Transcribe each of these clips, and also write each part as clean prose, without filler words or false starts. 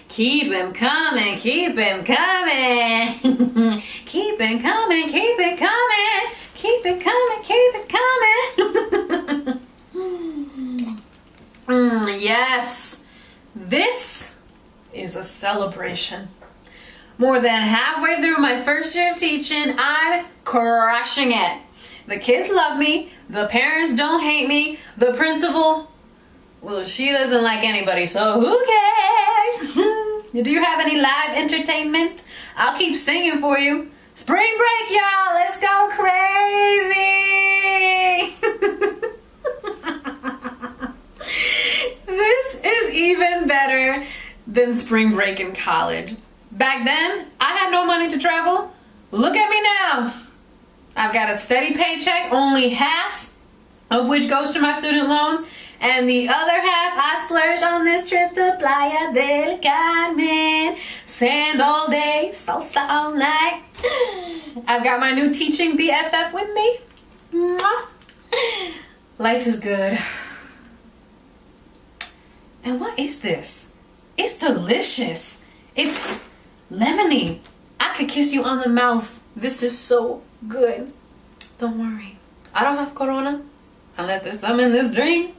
Keep him coming, keep him coming. Keep it coming, keep it coming. Keep it coming, keep it coming. Yes, this is a celebration. More than halfway through my first year of teaching, I'm crushing it. The kids love me, the parents don't hate me, the principal, well, she doesn't like anybody, so who cares? Do you have any live entertainment? I'll keep singing for you. Spring break, y'all, let's go crazy. This is even better than spring break in college. Back then, I had no money to travel. Look at me now. I've got a steady paycheck, only half of which goes to my student loans, and the other half I splurge on this trip to Playa del Carmen. Sand all day, salsa all night. I've got my new teaching BFF with me. Mwah. Life is good. And what is this? It's delicious. It's lemony. I could kiss you on the mouth. This is so good. Don't worry. I don't have corona. Unless there's some in this drink.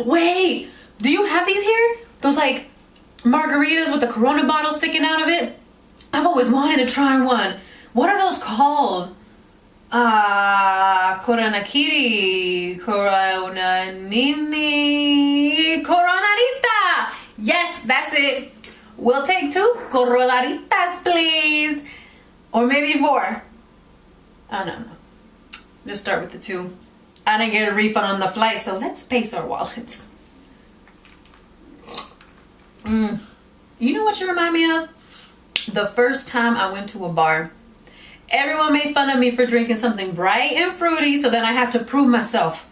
Wait, do you have these here? Those like margaritas with the Corona bottle sticking out of it? I've always wanted to try one. What are those called? Coronakiri, Coronanini, Coronarita. Yes, that's it. We'll take 2 Coronaritas, please. Or maybe 4. Oh, no. Just start with the 2. I didn't get a refund on the flight, so let's pace our wallets. You know what you remind me of? The first time I went to a bar. Everyone made fun of me for drinking something bright and fruity, so then I had to prove myself.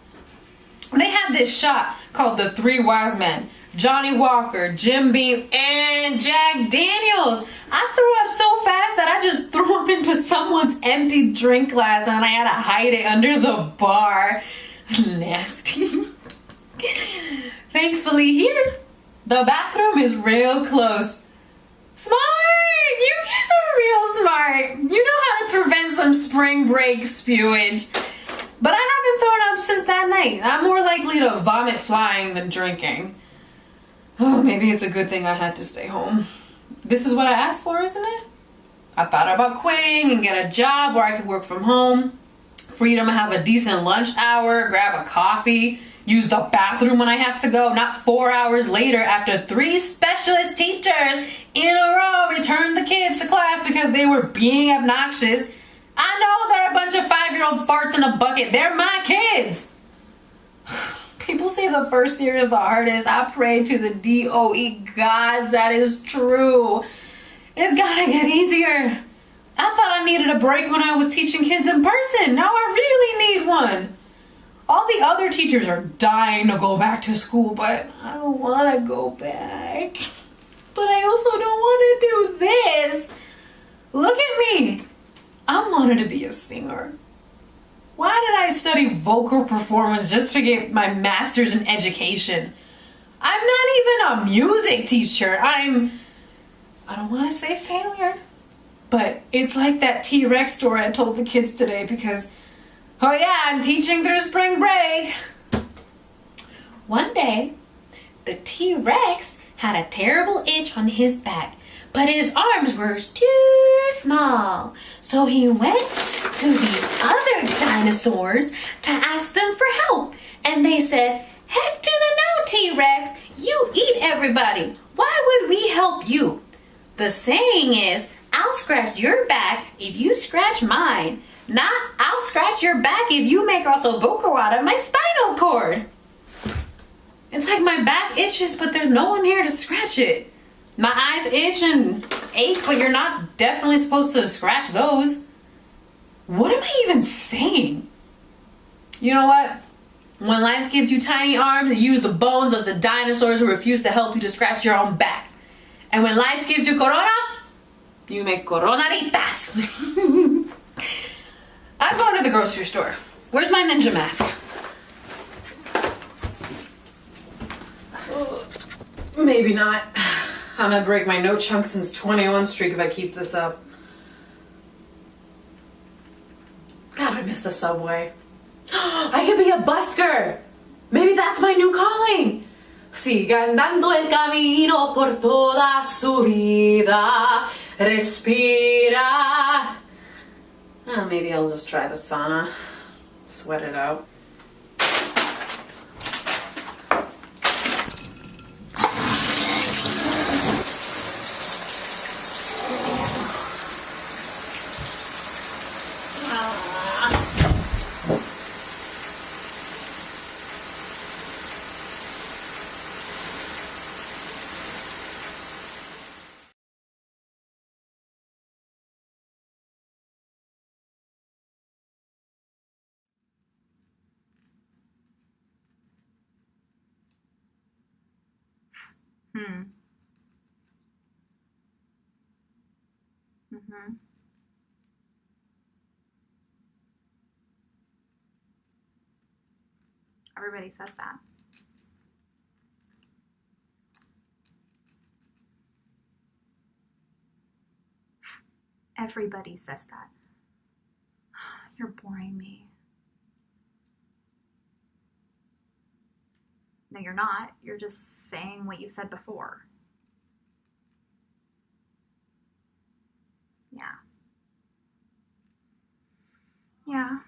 They had this shot called the 3 Wise Men. Johnny Walker, Jim Beam, and Jack Daniels. I threw up so fast that I just threw up into someone's empty drink glass and I had to hide it under the bar. Nasty. Thankfully here, the bathroom is real close. Smart! You guys are real smart. You know how to prevent some spring break spewage. But I haven't thrown up since that night. I'm more likely to vomit flying than drinking. Oh, maybe it's a good thing I had to stay home. This is what I asked for, isn't it? I thought about quitting and get a job where I could work from home. Freedom to have a decent lunch hour, grab a coffee, use the bathroom when I have to go, not 4 hours later after 3 specialist teachers in a row returned the kids to class because they were being obnoxious. I know they're a bunch of 5-year-old farts in a bucket. They're my kids. People say the first year is the hardest. I pray to the DOE gods that is true. It's gotta get easier. I thought I needed a break when I was teaching kids in person. Now I really need one. All the other teachers are dying to go back to school, but I don't want to go back. But I also don't want to do this. Look at me. I wanted to be a singer. Why did I study vocal performance just to get my master's in education? I'm not even a music teacher. I don't want to say failure, but it's like that T-Rex story I told the kids today because, oh yeah, I'm teaching through spring break. One day, the T-Rex had a terrible itch on his back, but his arms were too small. So he went to the other dinosaurs to ask them for help. And they said, heck to the no, T-Rex. You eat everybody. Why would we help you? The saying is, I'll scratch your back if you scratch mine. Not, I'll scratch your back if you make ossobuco out of my spinal cord. It's like my back itches, but there's no one here to scratch it. My eyes itch and ache, but you're not definitely supposed to scratch those. What am I even saying? You know what? When life gives you tiny arms, you use the bones of the dinosaurs who refuse to help you to scratch your own back. And when life gives you corona, you make coronaritas. I'm going to the grocery store. Where's my ninja mask? Maybe not. I'm gonna break my no chunk since 21 streak if I keep this up. God, I miss the subway. I could be a busker. Maybe that's my new calling. Siga andando el camino por toda su vida. Respira. Oh, maybe I'll just try the sauna. Sweat it out. Everybody says that. Everybody says that. You're boring me. No, you're not. You're just saying what you said before. Yeah. Yeah.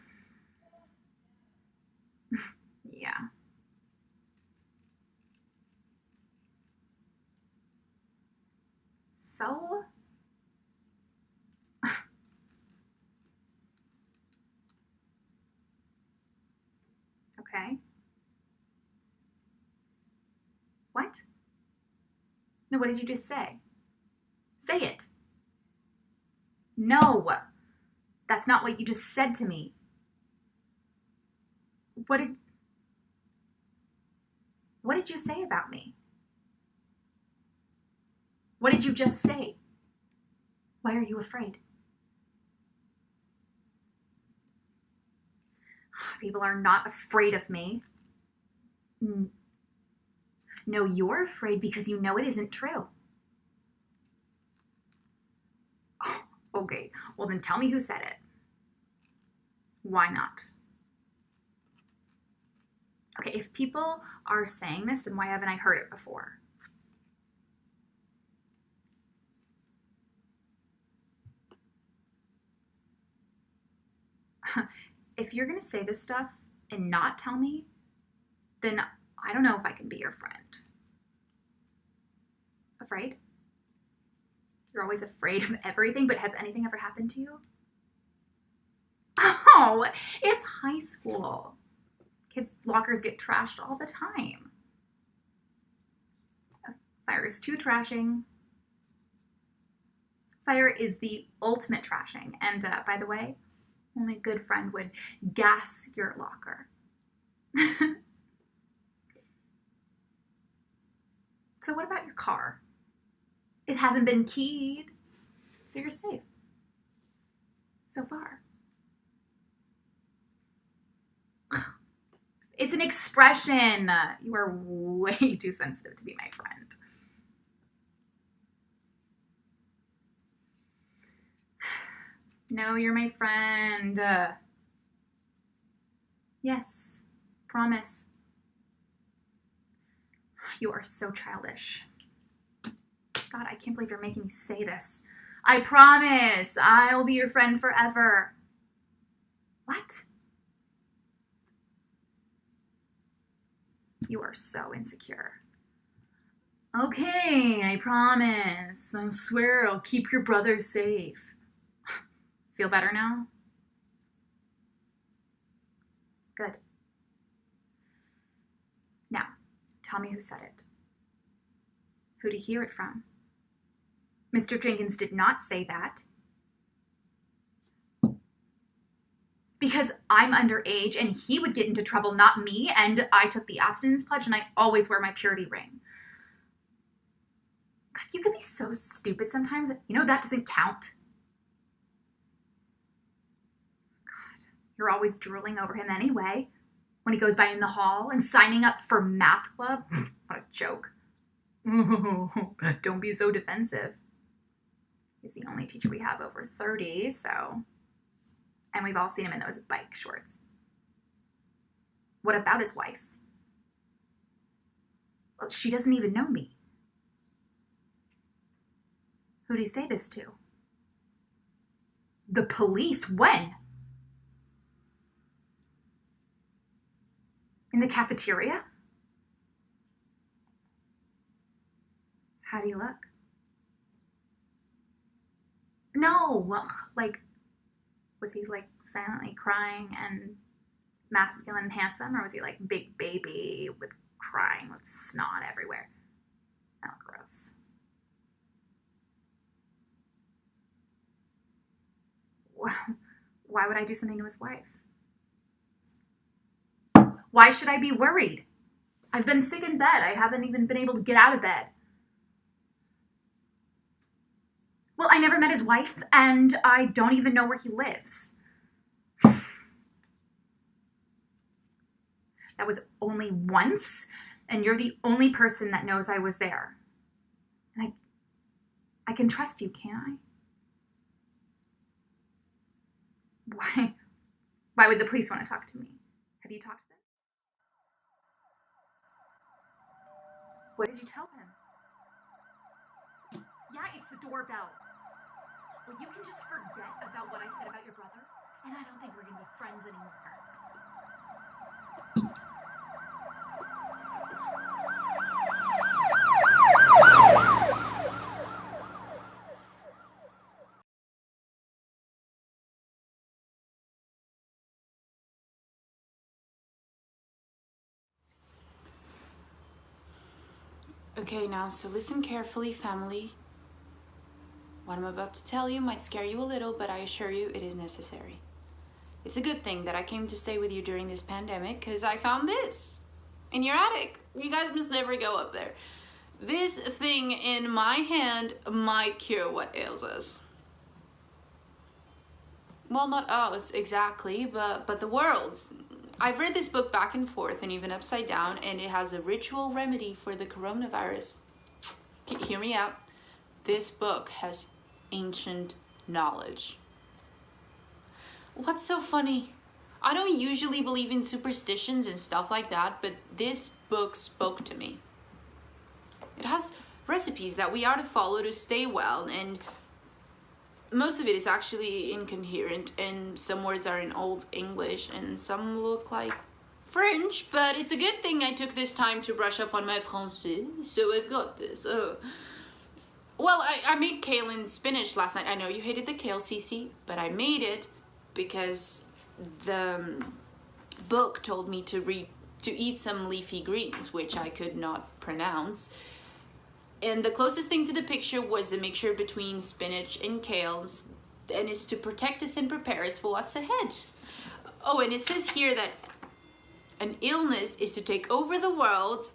Yeah. So? Okay. What? No, what did you just say? Say it. No. That's not what you just said to me. What did you say about me? What did you just say? Why are you afraid? People are not afraid of me. No, you're afraid because you know it isn't true. Oh, okay, well then tell me who said it. Why not? Okay, if people are saying this, then why haven't I heard it before? If you're gonna say this stuff and not tell me, then I don't know if I can be your friend. Afraid? You're always afraid of everything, but has anything ever happened to you? Oh, it's high school. Kids' lockers get trashed all the time. Fire is too trashing. Fire is the ultimate trashing. And by the way, only a good friend would gas your locker. So what about your car? It hasn't been keyed, so you're safe. So far. It's an expression. You are way too sensitive to be my friend. No, you're my friend. Yes, promise. You are so childish. God, I can't believe you're making me say this. I promise I'll be your friend forever. What? You are so insecure. Okay, I promise. I swear I'll keep your brother safe. Feel better now? Good. Now, tell me who said it. Who did you hear it from? Mr. Jenkins did not say that. Because I'm underage and he would get into trouble, not me, and I took the abstinence pledge and I always wear my purity ring. God, you can be so stupid sometimes. You know that doesn't count. God, you're always drooling over him anyway. When he goes by in the hall and signing up for math club. What a joke. Don't be so defensive. He's the only teacher we have over 30, so... And we've all seen him in those bike shorts. What about his wife? Well, she doesn't even know me. Who'd he say this to? The police? When? In the cafeteria? How'd he look? No, well, like, was he like silently crying and masculine and handsome, or was he like big baby with crying with snot everywhere? Oh, gross. Why would I do something to his wife? Why should I be worried? I've been sick in bed. I haven't even been able to get out of bed. Well, I never met his wife, and I don't even know where he lives. That was only once, and you're the only person that knows I was there. And I can trust you, can't I? Why would the police want to talk to me? Have you talked to them? What did you tell them? Yeah, it's the doorbell. Well, you can just forget about what I said about your brother, and I don't think we're gonna be friends anymore. Okay, now, so listen carefully, family. What I'm about to tell you might scare you a little, but I assure you it is necessary. It's a good thing that I came to stay with you during this pandemic, because I found this in your attic. You guys must never go up there. This thing in my hand might cure what ails us. Well, not us exactly, but the world's. I've read this book back and forth and even upside down, and it has a ritual remedy for the coronavirus. Hear me out. This book has ancient knowledge. What's so funny? I don't usually believe in superstitions and stuff like that, but this book spoke to me. It has recipes that we are to follow to stay well, and most of it is actually incoherent, and some words are in Old English and some look like French, but it's a good thing I took this time to brush up on my français, so I've got this. Well, I made kale and spinach last night. I know you hated the kale, Cece, but I made it because the book told me to eat some leafy greens, which I could not pronounce. And the closest thing to the picture was a mixture between spinach and kale, and it's to protect us and prepare us for what's ahead. Oh, and it says here that an illness is to take over the world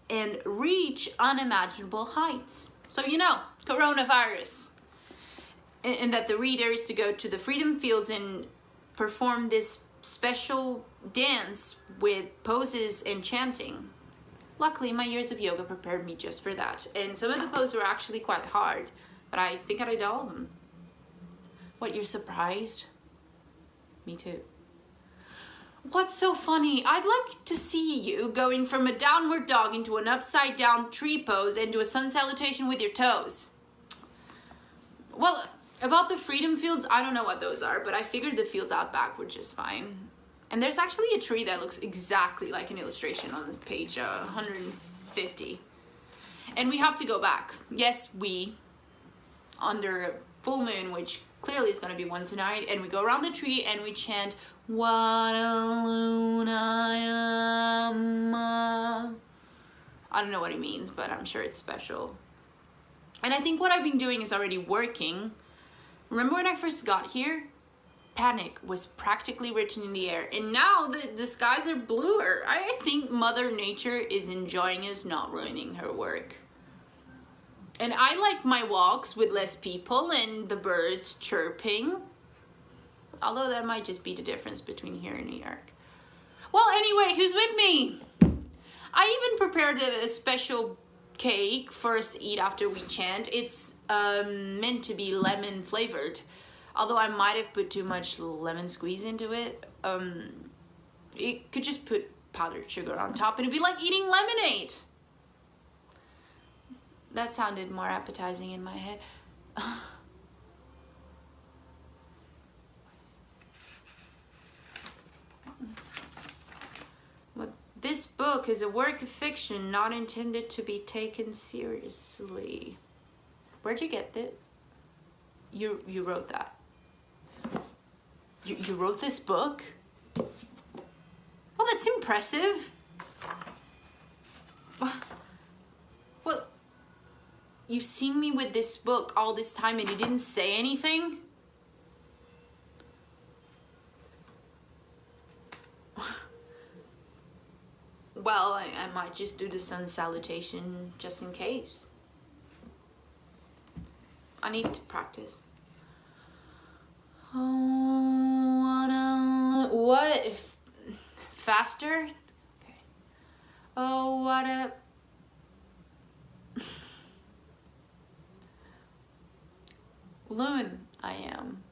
and reach unimaginable heights. So, you know, coronavirus. And that the reader is to go to the Freedom Fields and perform this special dance with poses and chanting. Luckily, my years of yoga prepared me just for that. And some of the poses were actually quite hard, but I think I did all of them. What, you're surprised? Me too. What's so funny? I'd like to see you going from a downward dog into an upside down tree pose and do a sun salutation with your toes. Well, about the Freedom Fields, I don't know what those are, but I figured the fields out back were just fine. And there's actually a tree that looks exactly like an illustration on page 150. And we have to go back. Yes, we, under a full moon, which clearly is going to be one tonight, and we go around the tree and we chant, "What a loon I am." I don't know what it means, but I'm sure it's special. And I think what I've been doing is already working. Remember when I first got here? Panic was practically written in the air, and now the skies are bluer. I think Mother Nature is enjoying us not ruining her work. And I like my walks with less people and the birds chirping. Although that might just be the difference between here and New York. Well, anyway, who's with me? I even prepared a special cake, first eat after we chant. It's meant to be lemon flavored. Although I might have put too much lemon squeeze into it. It could just put powdered sugar on top and it'd be like eating lemonade. That sounded more appetizing in my head. This book is a work of fiction not intended to be taken seriously. Where'd you get this? You wrote that. You wrote this book? Well, that's impressive. Well, you've seen me with this book all this time and you didn't say anything? Well, I might just do the sun salutation just in case. I need to practice. Oh, what? Faster? Okay. Oh, what a... loon I am.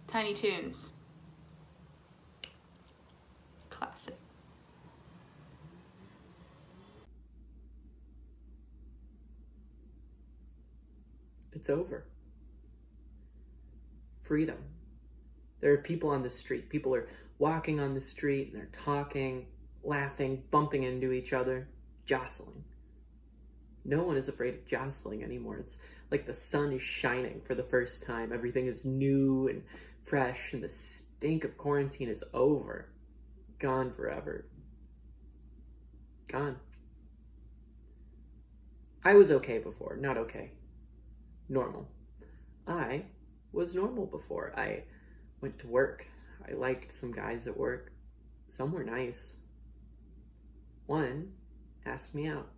Tiny Toons. Classic. It's over. Freedom. There are people on the street. People are walking on the street and they're talking, laughing, bumping into each other, jostling. No one is afraid of jostling anymore. It's like the sun is shining for the first time. Everything is new and fresh and the stink of quarantine is over. Gone forever. Gone. I was okay before, not okay. Normal. I was normal before. I went to work. I liked some guys at work. Some were nice. One asked me out.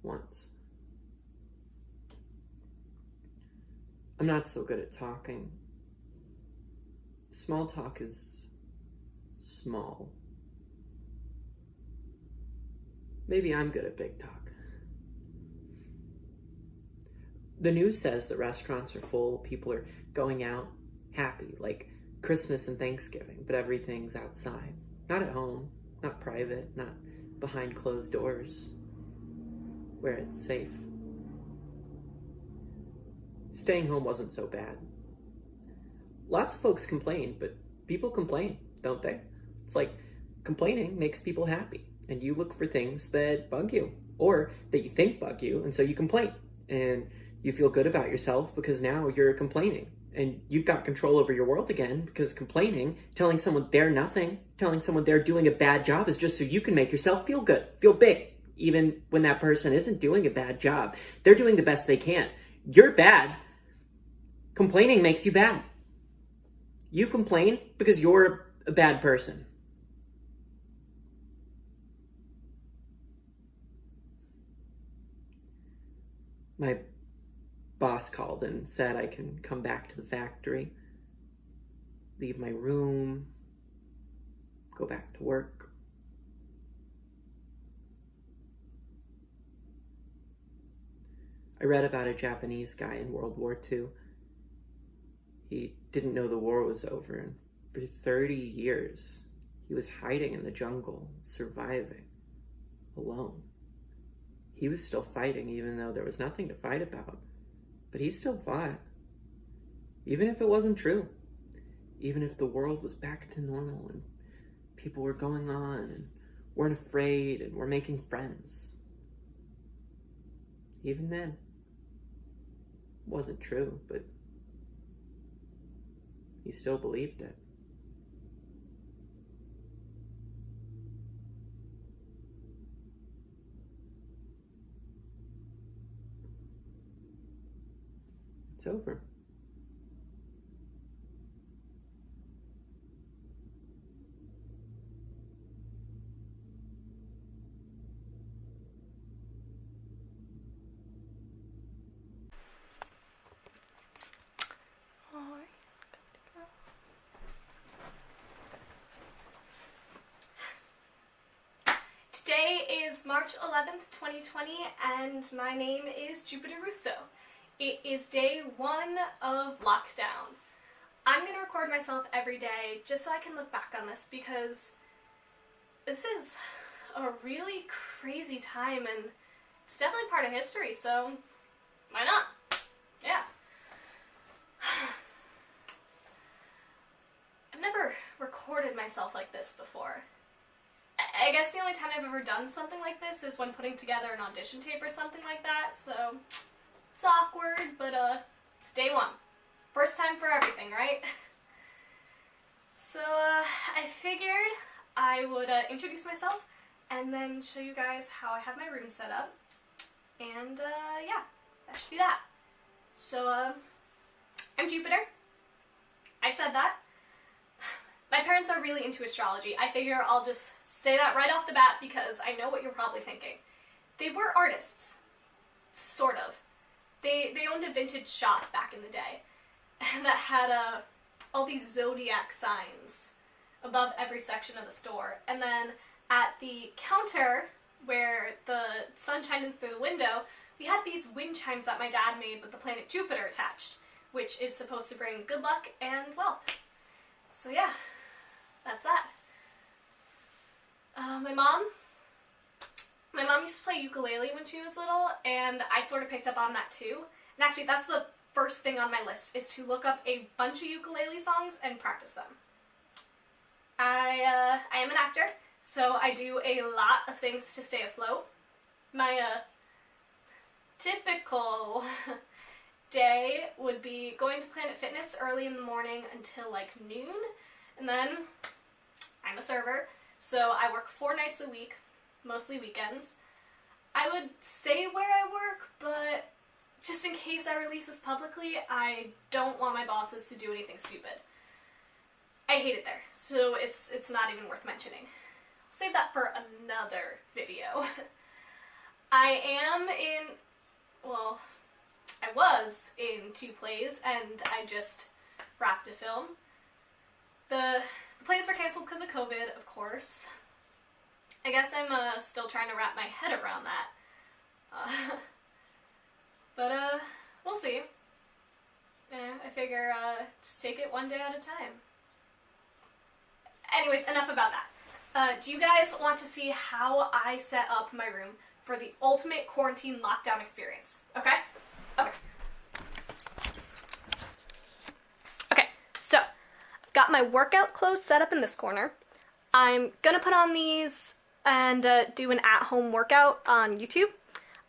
Once. I'm not so good at talking. Small talk is small. Maybe I'm good at big talk. The news says that restaurants are full, people are going out happy, like Christmas and Thanksgiving, but everything's outside. Not at home, not private, not behind closed doors, where it's safe. Staying home wasn't so bad. Lots of folks complain, but people complain, don't they? It's like complaining makes people happy, and you look for things that bug you, or that you think bug you, and so you complain. And you feel good about yourself because now you're complaining and you've got control over your world again, because complaining, telling someone they're nothing, telling someone they're doing a bad job is just so you can make yourself feel good, feel big, even when that person isn't doing a bad job. They're doing the best they can. You're bad. Complaining makes you bad. You complain because you're a bad person. My boss called and said I can come back to the factory, leave my room, go back to work. I read about a Japanese guy in World War II. He didn't know the war was over, and for 30 years, he was hiding in the jungle, surviving, alone. He was still fighting even though there was nothing to fight about. But he still fought. Even if it wasn't true. Even if the world was back to normal and people were going on and weren't afraid and were making friends. Even then, it wasn't true, but he still believed it. It's over. Today is March 11th, 2020, and my name is Jupiter Russo. It is day 1 of lockdown. I'm going to record myself every day just so I can look back on this, because this is a really crazy time and it's definitely part of history, so why not? Yeah. I've never recorded myself like this before. I guess the only time I've ever done something like this is when putting together an audition tape or something like that, so it's awkward, but it's day 1. First time for everything, right? So I figured I would introduce myself and then show you guys how I have my room set up, and yeah, that should be that. So I'm Jupiter. I said that. My parents are really into astrology. I figure I'll just say that right off the bat because I know what you're probably thinking. They were artists. Sort of. They owned a vintage shop back in the day that had all these zodiac signs above every section of the store. And then at the counter where the sun shines through the window, we had these wind chimes that my dad made with the planet Jupiter attached, which is supposed to bring good luck and wealth. So yeah, that's that. My mom used to play ukulele when she was little, and I sort of picked up on that too. And actually, that's the first thing on my list, is to look up a bunch of ukulele songs and practice them. I am an actor, so I do a lot of things to stay afloat. My typical day would be going to Planet Fitness early in the morning until like noon, and then I'm a server, so I work 4 nights a week, mostly weekends. I would say where I work, but just in case I release this publicly, I don't want my bosses to do anything stupid. I hate it there, so it's not even worth mentioning. I'll save that for another video. I am in, well, I was in 2 plays, and I just wrapped a film. The plays were canceled because of COVID, of course. I guess I'm still trying to wrap my head around that. But we'll see. I figure just take it one day at a time. Anyways, enough about that. Do you guys want to see how I set up my room for the ultimate quarantine lockdown experience? Okay? Okay. Okay, so I've got my workout clothes set up in this corner. I'm gonna put on these and do an at-home workout on YouTube.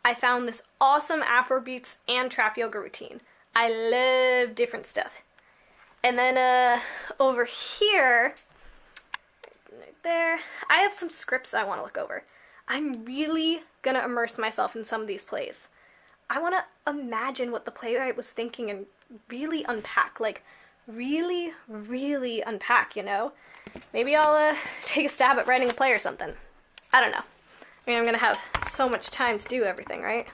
I found this awesome Afrobeats and trap yoga routine. I love different stuff. And then over here, right there, I have some scripts I want to look over. I'm really gonna immerse myself in some of these plays. I want to imagine what the playwright was thinking and really unpack, like really, really unpack, you know? Maybe I'll take a stab at writing a play or something. I don't know. I mean, I'm gonna have so much time to do everything, right?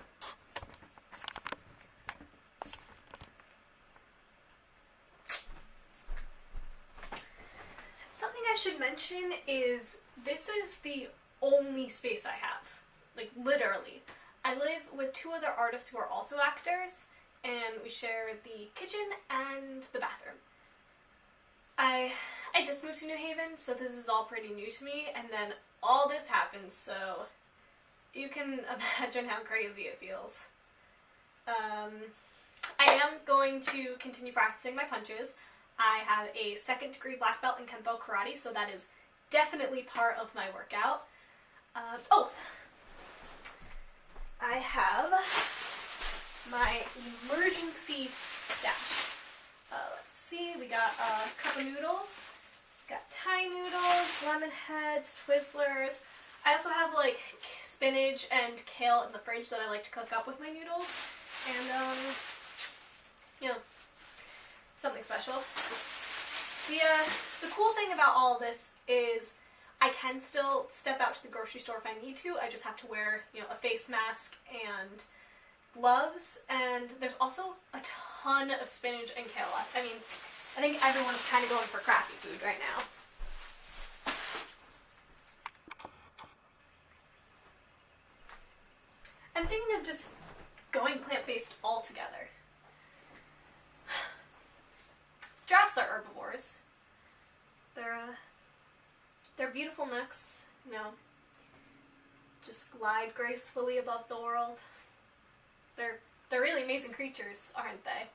Something I should mention is this is the only space I have. Like, literally. I live with 2 other artists who are also actors, and we share the kitchen and the bathroom. I just moved to New Haven, so this is all pretty new to me, and then all this happens, so you can imagine how crazy it feels. I am going to continue practicing my punches. I have a 2nd degree black belt in Kempo Karate, so that is definitely part of my workout. Oh! I have my emergency stash. Let's see, we got a cup of noodles, got Thai noodles, lemon heads, Twizzlers. I also have like spinach and kale in the fridge that I like to cook up with my noodles, and you know, something special. The cool thing about all this is I can still step out to the grocery store if I need to. I just have to wear, you know, a face mask and gloves, and there's also a ton of spinach and kale left. I mean, I think everyone's kind of going for crappy food right now. I'm thinking of just going plant-based altogether. Giraffes are herbivores. They're beautiful necks, you know, just glide gracefully above the world. They're really amazing creatures, aren't they?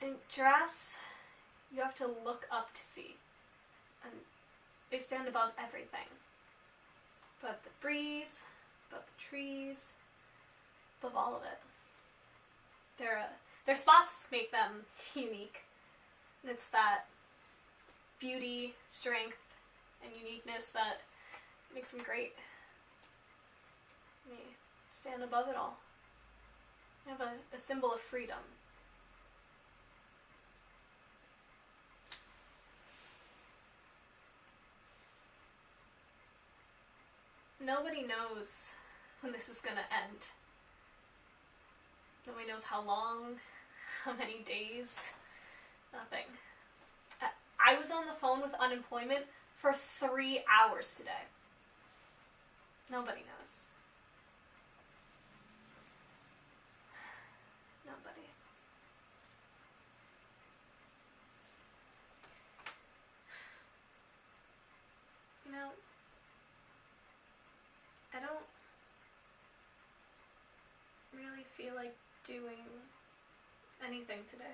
And giraffes, you have to look up to see. And they stand above everything. Above the breeze, above the trees, above all of it. Their spots make them unique. And it's that beauty, strength, and uniqueness that makes them great. They stand above it all. They have a symbol of freedom. Nobody knows when this is gonna end. Nobody knows how long, how many days, nothing. I was on the phone with unemployment for 3 hours today. Nobody knows. Nobody. You know, I don't really feel like doing anything today.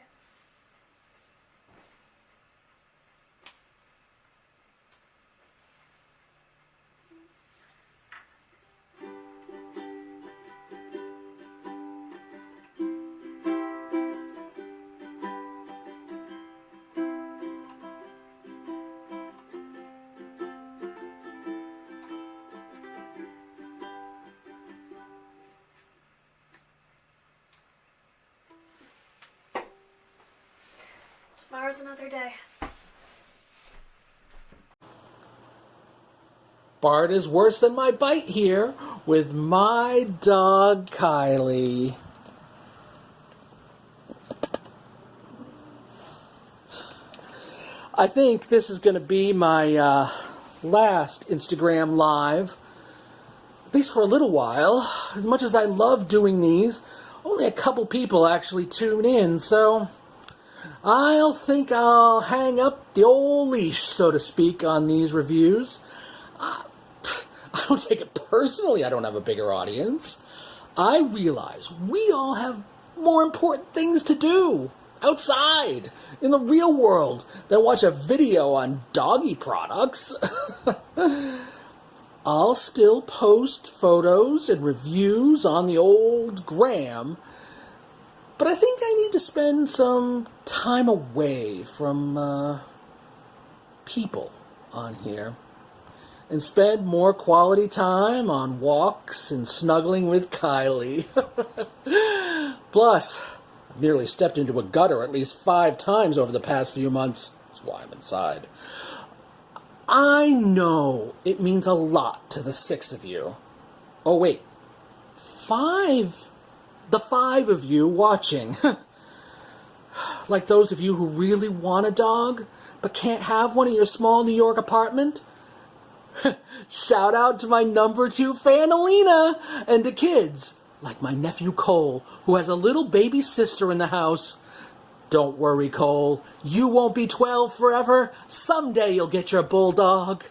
Tomorrow's another day. Bart is worse than my bite here with my dog Kylie. I think this is going to be my last Instagram live, at least for a little while. As much as I love doing these, only a couple people actually tune in, so think I'll hang up the old leash, so to speak, on these reviews. I don't take it personally I don't have a bigger audience. I realize we all have more important things to do outside, in the real world, than watch a video on doggy products. I'll still post photos and reviews on the old gram, but I think I need to spend some time away from people on here and spend more quality time on walks and snuggling with Kylie. Plus, I've nearly stepped into a gutter at least 5 times over the past few months. That's why I'm inside. I know it means a lot to the 6 of you. Oh, wait. 5? The 5 of you watching. Like those of you who really want a dog, but can't have one in your small New York apartment. Shout out to my number 2 fan, Alina, and the kids, like my nephew Cole, who has a little baby sister in the house. Don't worry, Cole. You won't be 12 forever. Someday you'll get your bulldog.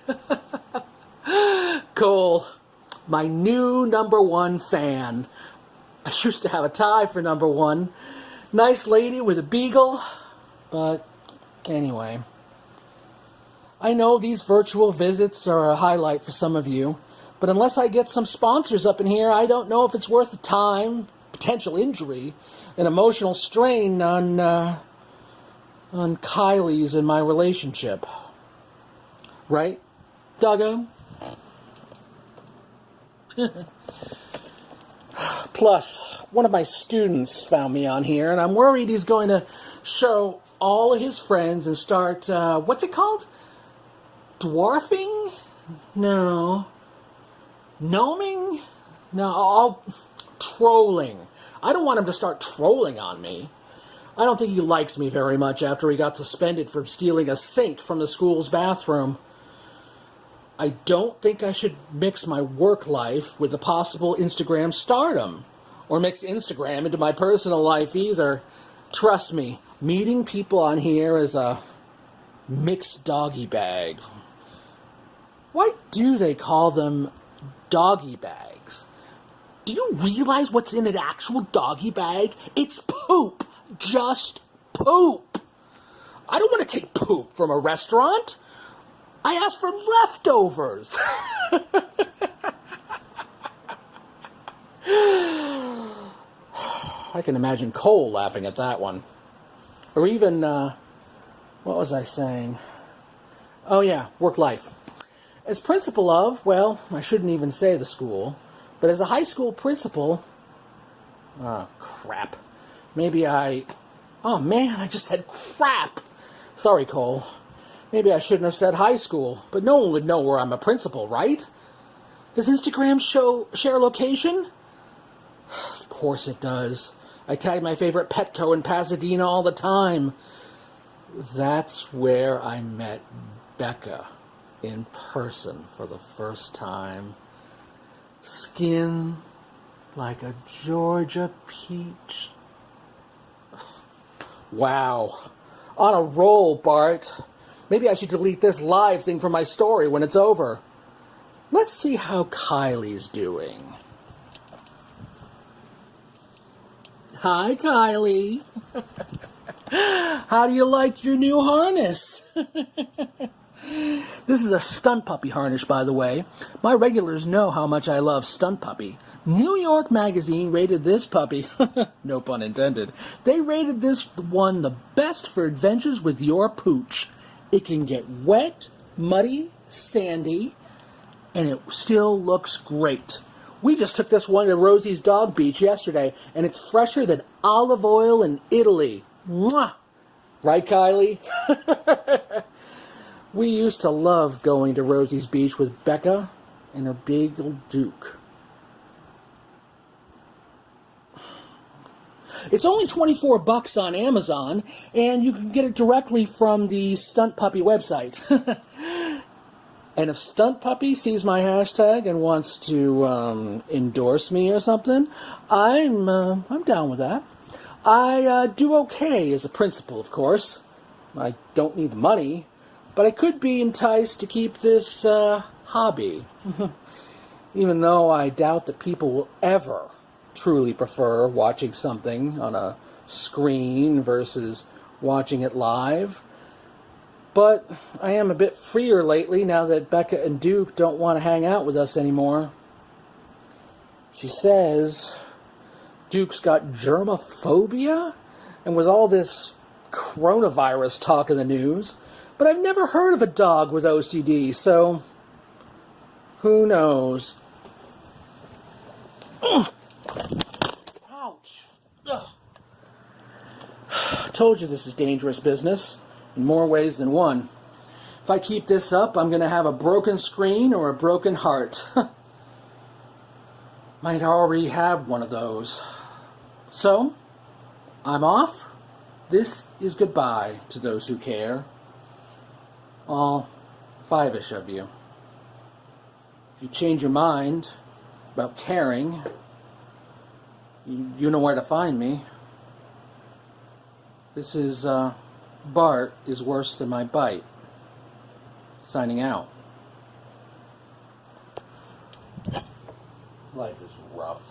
Cole, my new number 1 fan. I used to have a tie for number 1. Nice lady with a beagle. But anyway, I know these virtual visits are a highlight for some of you, but unless I get some sponsors up in here, I don't know if it's worth the time, potential injury, and emotional strain on Kylie's and my relationship. Right, Doggo? Plus, one of my students found me on here, and I'm worried he's going to show all of his friends and start, what's it called? Dwarfing? No. Gnoming? No, trolling. I don't want him to start trolling on me. I don't think he likes me very much after he got suspended for stealing a sink from the school's bathroom. I don't think I should mix my work life with the possible Instagram stardom, or mix Instagram into my personal life either. Trust me, meeting people on here is a mixed doggy bag. Why do they call them doggy bags? Do you realize what's in an actual doggy bag? It's poop. Just poop. I don't want to take poop from a restaurant. I asked for leftovers. I can imagine Cole laughing at that one. Or even, what was I saying? Oh yeah, work life. As principal of, well, I shouldn't even say the school, but as a high school principal, oh crap. Oh man, I just said crap. Sorry, Cole. Maybe I shouldn't have said high school, but no one would know where I'm a principal, right? Does Instagram share location? Of course it does. I tag my favorite Petco in Pasadena all the time. That's where I met Becca in person for the first time. Skin like a Georgia peach. Wow. On a roll, Bart. Maybe I should delete this live thing from my story when it's over. Let's see how Kylie's doing. Hi, Kylie. How do you like your new harness? This is a stunt puppy harness, by the way. My regulars know how much I love stunt puppy. New York Magazine rated this puppy, no pun intended, they rated this one the best for adventures with your pooch. It can get wet, muddy, sandy, and it still looks great. We just took this one to Rosie's dog beach yesterday, and it's fresher than olive oil in Italy. Mwah! Right, Kylie? We used to love going to Rosie's beach with Becca and her big old Duke. It's only $24 on Amazon, and you can get it directly from the Stunt Puppy website. And if Stunt Puppy sees my hashtag and wants to endorse me or something, I'm down with that. I do okay as a principal, of course. I don't need the money, but I could be enticed to keep this hobby. Even though I doubt that people will ever truly prefer watching something on a screen versus watching it live. But I am a bit freer lately now that Becca and Duke don't want to hang out with us anymore. She says Duke's got germophobia, and with all this coronavirus talk in the news, but I've never heard of a dog with OCD, so who knows? Ouch. Ugh. Told you this is dangerous business in more ways than one. If I keep this up, I'm going to have a broken screen or a broken heart. Might already have one of those. So, I'm off. This is goodbye to those who care. All 5-ish of you. If you change your mind about caring, you know where to find me. This is, Bart is worse than my bite. Signing out. Life is rough.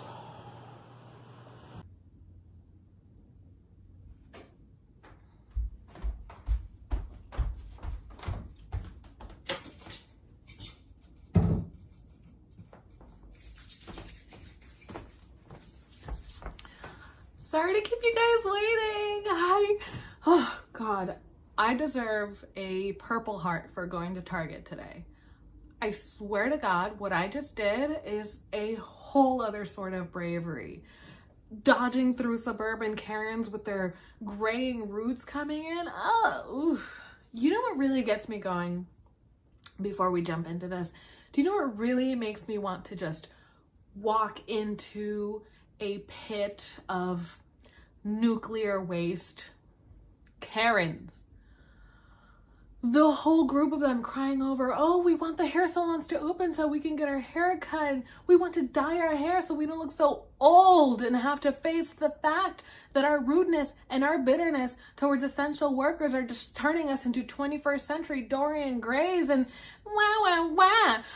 Sorry to keep you guys waiting. Oh God, I deserve a Purple Heart for going to Target today. I swear to God, what I just did is a whole other sort of bravery. Dodging through suburban Karens with their graying roots coming in. Oh, oof. You know what really gets me going before we jump into this? Do you know what really makes me want to just walk into a pit of nuclear waste? Karens. the whole group of them crying over, oh, we want the hair salons to open so we can get our hair cut. We want to dye our hair so we don't look so old and have to face the fact that our rudeness and our bitterness towards essential workers are just turning us into 21st century Dorian Grays, and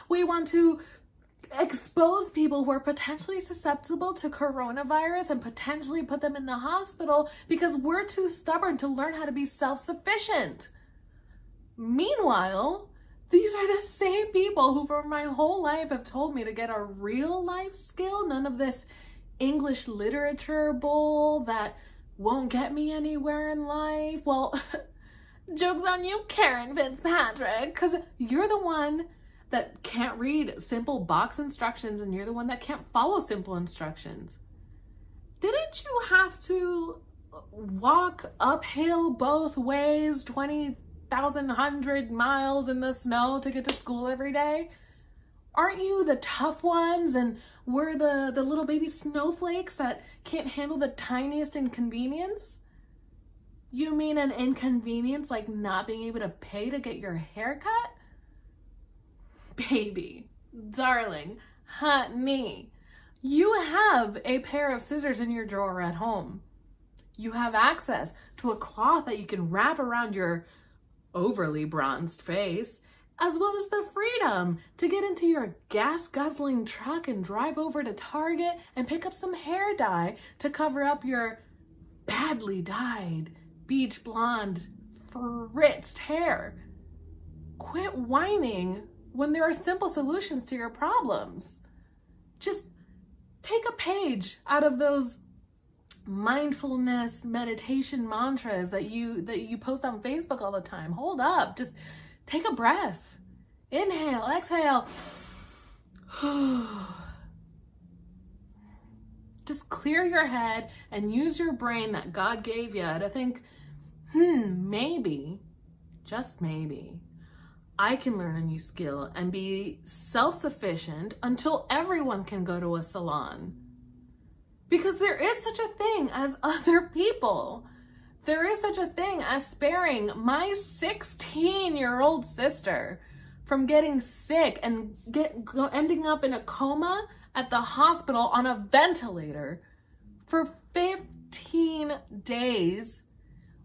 we want to expose people who are potentially susceptible to coronavirus and potentially put them in the hospital because we're too stubborn to learn how to be self-sufficient. Meanwhile, these are the same people who for my whole life have told me to get a real life skill, none of this English literature bull that won't get me anywhere in life. Well, joke's on you, Karen Fitzpatrick, because you're the one that can't read simple box instructions and you're the one that can't follow simple instructions. Didn't you have to walk uphill both ways 20,100 miles in the snow to get to school every day? Aren't you the tough ones and we're the little baby snowflakes that can't handle the tiniest inconvenience? You mean an inconvenience like not being able to pay to get your hair cut? Baby, darling, honey, you have a pair of scissors in your drawer at home. You have access to a cloth that you can wrap around your overly bronzed face, as well as the freedom to get into your gas-guzzling truck and drive over to Target and pick up some hair dye to cover up your badly dyed, beach blonde, fritzed hair. Quit whining when there are simple solutions to your problems. Just take a page out of those mindfulness meditation mantras that you post on Facebook all the time. Hold up, just take a breath. Inhale, exhale. Just clear your head and use your brain that God gave you to think, maybe, just maybe, I can learn a new skill and be self-sufficient until everyone can go to a salon. Because there is such a thing as other people. There is such a thing as sparing my 16-year-old sister from getting sick and ending up in a coma at the hospital on a ventilator for 15 days,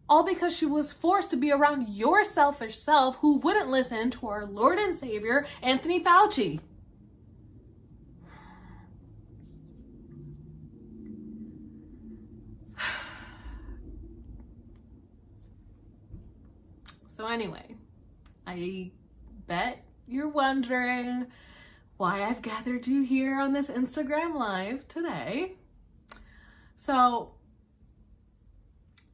all because she was forced to be around your selfish self who wouldn't listen to our Lord and Savior, Anthony Fauci. So anyway, I bet you're wondering why I've gathered you here on this Instagram Live today. So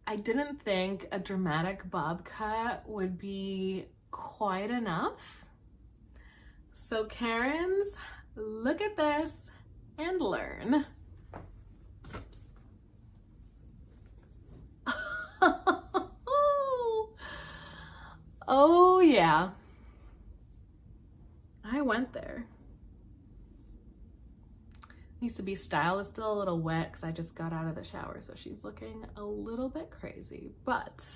I didn't think a dramatic bob cut would be quite enough. So Karens, look at this and learn. Oh yeah, I went there. Needs to be styled. It's still a little wet because I just got out of the shower, so she's looking a little bit crazy. But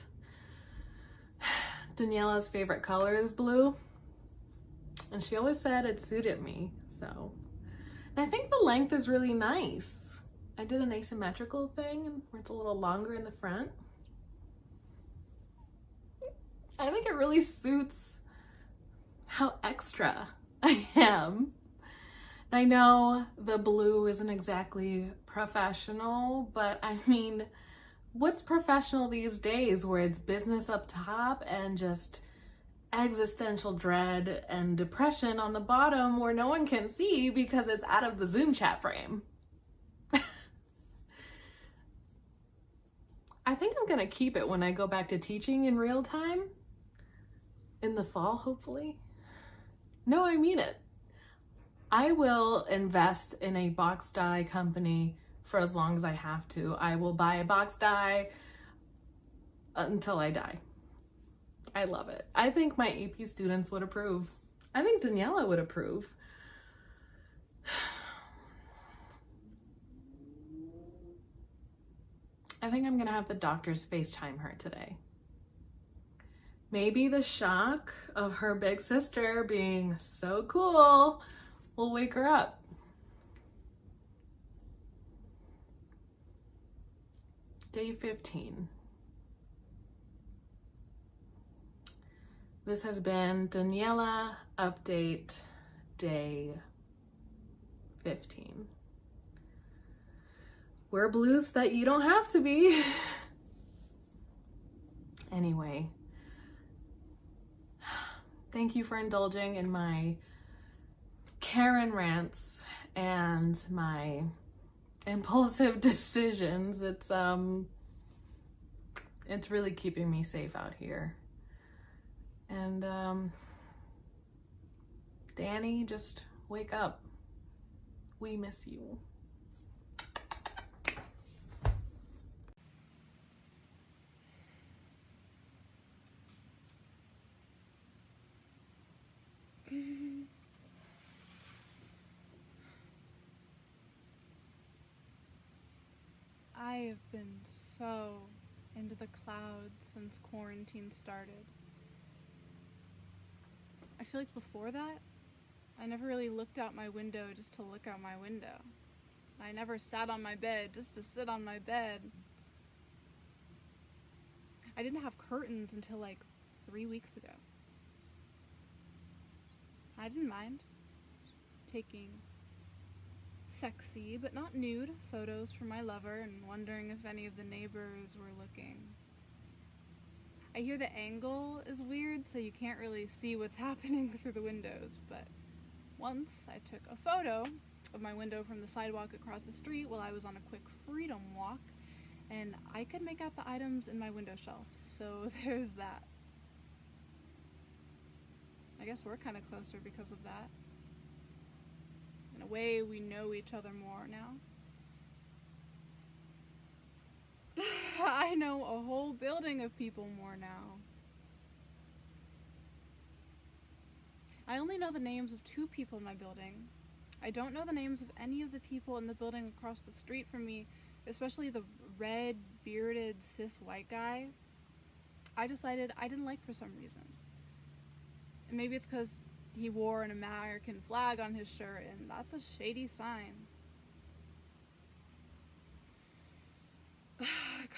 Daniela's favorite color is blue, and she always said it suited me. So, and I think the length is really nice. I did an asymmetrical thing where it's a little longer in the front. I think it really suits how extra I am. I know the blue isn't exactly professional, but I mean, what's professional these days where it's business up top and just existential dread and depression on the bottom where no one can see because it's out of the Zoom chat frame? I think I'm gonna keep it when I go back to teaching in real time. In the fall, hopefully. No, I mean it. I will invest in a box dye company for as long as I have to. I will buy a box dye until I die. I love it. I think my AP students would approve. I think Daniela would approve. I think I'm gonna have the doctors FaceTime her today. Maybe the shock of her big sister being so cool will wake her up. Day 15. This has been Daniela Update Day 15. We're blues that you don't have to be. Anyway, thank you for indulging in my Karen rants and my impulsive decisions. It's really keeping me safe out here. And Danny, just wake up. We miss you. I have been so into the clouds since quarantine started. I feel like before that, I never really looked out my window just to look out my window. I never sat on my bed just to sit on my bed. I didn't have curtains until like 3 weeks ago. I didn't mind taking sexy but not nude photos from my lover and wondering if any of the neighbors were looking. I hear the angle is weird, so you can't really see what's happening through the windows, but once I took a photo of my window from the sidewalk across the street while I was on a quick freedom walk, and I could make out the items in my window shelf, so there's that. I guess we're kind of closer because of that. In a way, we know each other more now. I know a whole building of people more now. I only know the names of 2 people in my building. I don't know the names of any of the people in the building across the street from me, especially the red, bearded, cis white guy. I decided I didn't like for some reason. And maybe it's because he wore an American flag on his shirt, and that's a shady sign.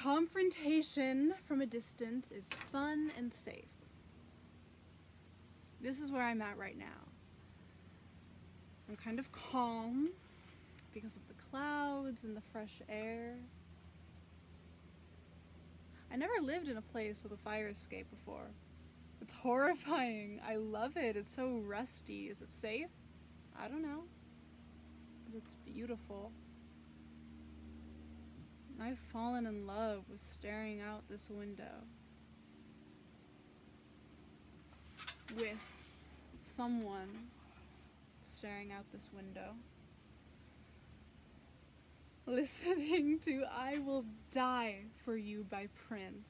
Confrontation from a distance is fun and safe. This is where I'm at right now. I'm kind of calm because of the clouds and the fresh air. I never lived in a place with a fire escape before. It's horrifying. I love it. It's so rusty. Is it safe? I don't know. But it's beautiful. I've fallen in love with staring out this window. With someone staring out this window. Listening to I Will Die for You by Prince.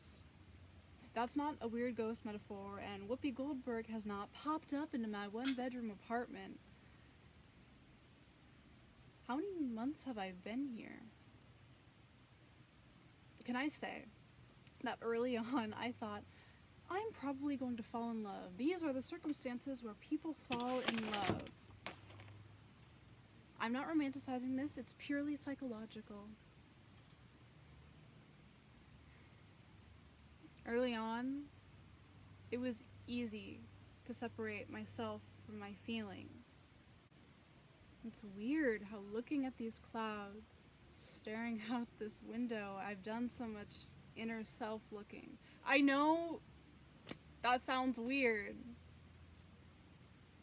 That's not a weird ghost metaphor, and Whoopi Goldberg has not popped up into my 1-bedroom apartment. How many months have I been here? Can I say that early on I thought, I'm probably going to fall in love. These are the circumstances where people fall in love. I'm not romanticizing this, it's purely psychological. Early on, it was easy to separate myself from my feelings. It's weird how looking at these clouds, staring out this window, I've done so much inner self looking. I know that sounds weird,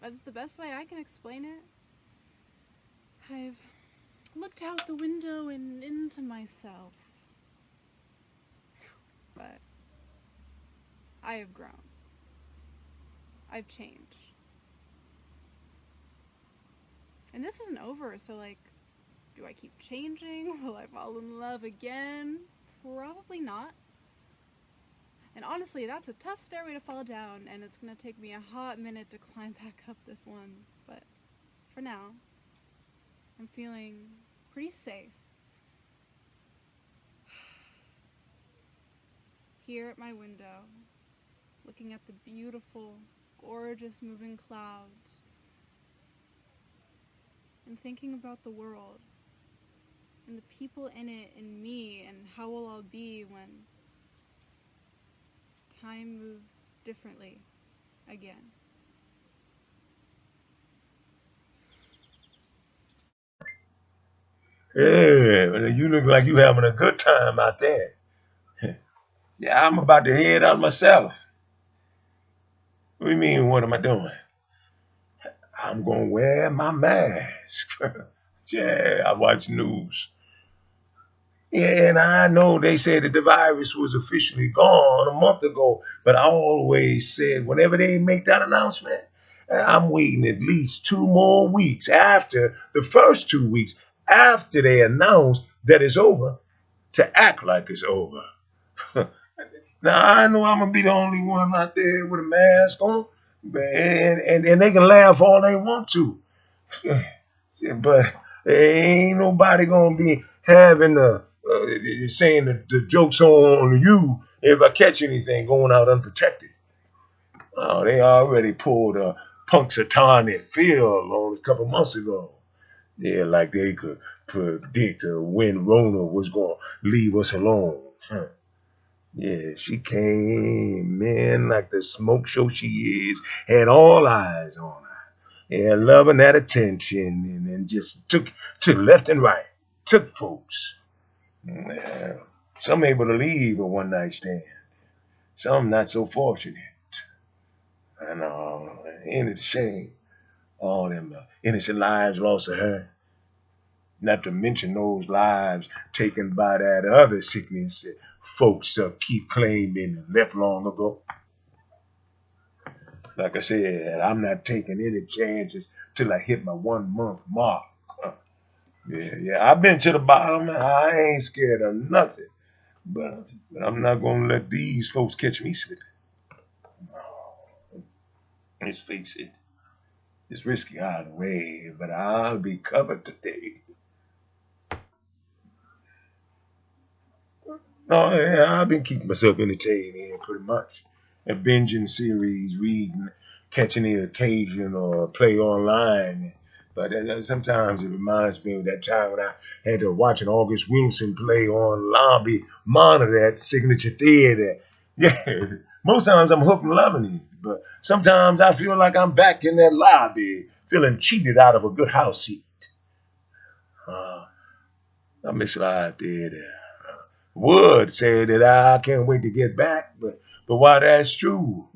but it's the best way I can explain it. I've looked out the window and into myself, but I have grown. I've changed. And this isn't over, so like, do I keep changing? Will I fall in love again? Probably not. And honestly, that's a tough stairway to fall down, and it's gonna take me a hot minute to climb back up this one. But for now, I'm feeling pretty safe. Here at my window, looking at the beautiful, gorgeous moving clouds, and thinking about the world, and the people in it, and me, and how will I'll be when time moves differently again. Yeah, well, you look like you having a good time out there. Yeah, I'm about to head out myself. What do you mean, what am I doing? I'm gonna wear my mask. Yeah, I watch news. Yeah, and I know they said that the virus was officially gone a month ago, but I always said whenever they make that announcement, I'm waiting at least 2 more weeks after the first 2 weeks after they announce that it's over to act like it's over. Now I know I'm gonna be the only one out there with a mask on, and they can laugh all they want to. But ain't nobody gonna be having saying the jokes on you if I catch anything going out unprotected. Oh, they already pulled a Punxsutawney Phil on a couple months ago. Yeah, like they could predict when Rona was gonna leave us alone. Huh. Yeah, she came in like the smoke show she is, had all eyes on her. Yeah, loving that attention and just took left and right. Took folks. Yeah, some able to leave a one night stand. Some not so fortunate. I know, ain't it a shame? All them innocent lives lost to her. Not to mention those lives taken by that other sickness that folks keep claiming and left long ago. Like I said, I'm not taking any chances till I hit my 1 month mark. Yeah, I've been to the bottom. I ain't scared of nothing. But I'm not gonna let these folks catch me slipping. Let's face it, it's risky either way, but I'll be covered today. No, yeah, I've been keeping myself entertained here pretty much. A binging series, reading, catching the occasion or play online. But sometimes it reminds me of that time when I had to watch an August Wilson play on lobby monitor at Signature Theater. Yeah, most times I'm hooked and loving it, but sometimes I feel like I'm back in that lobby, feeling cheated out of a good house seat. Uh, I miss live theater. Would say that I can't wait to get back, but while that's true,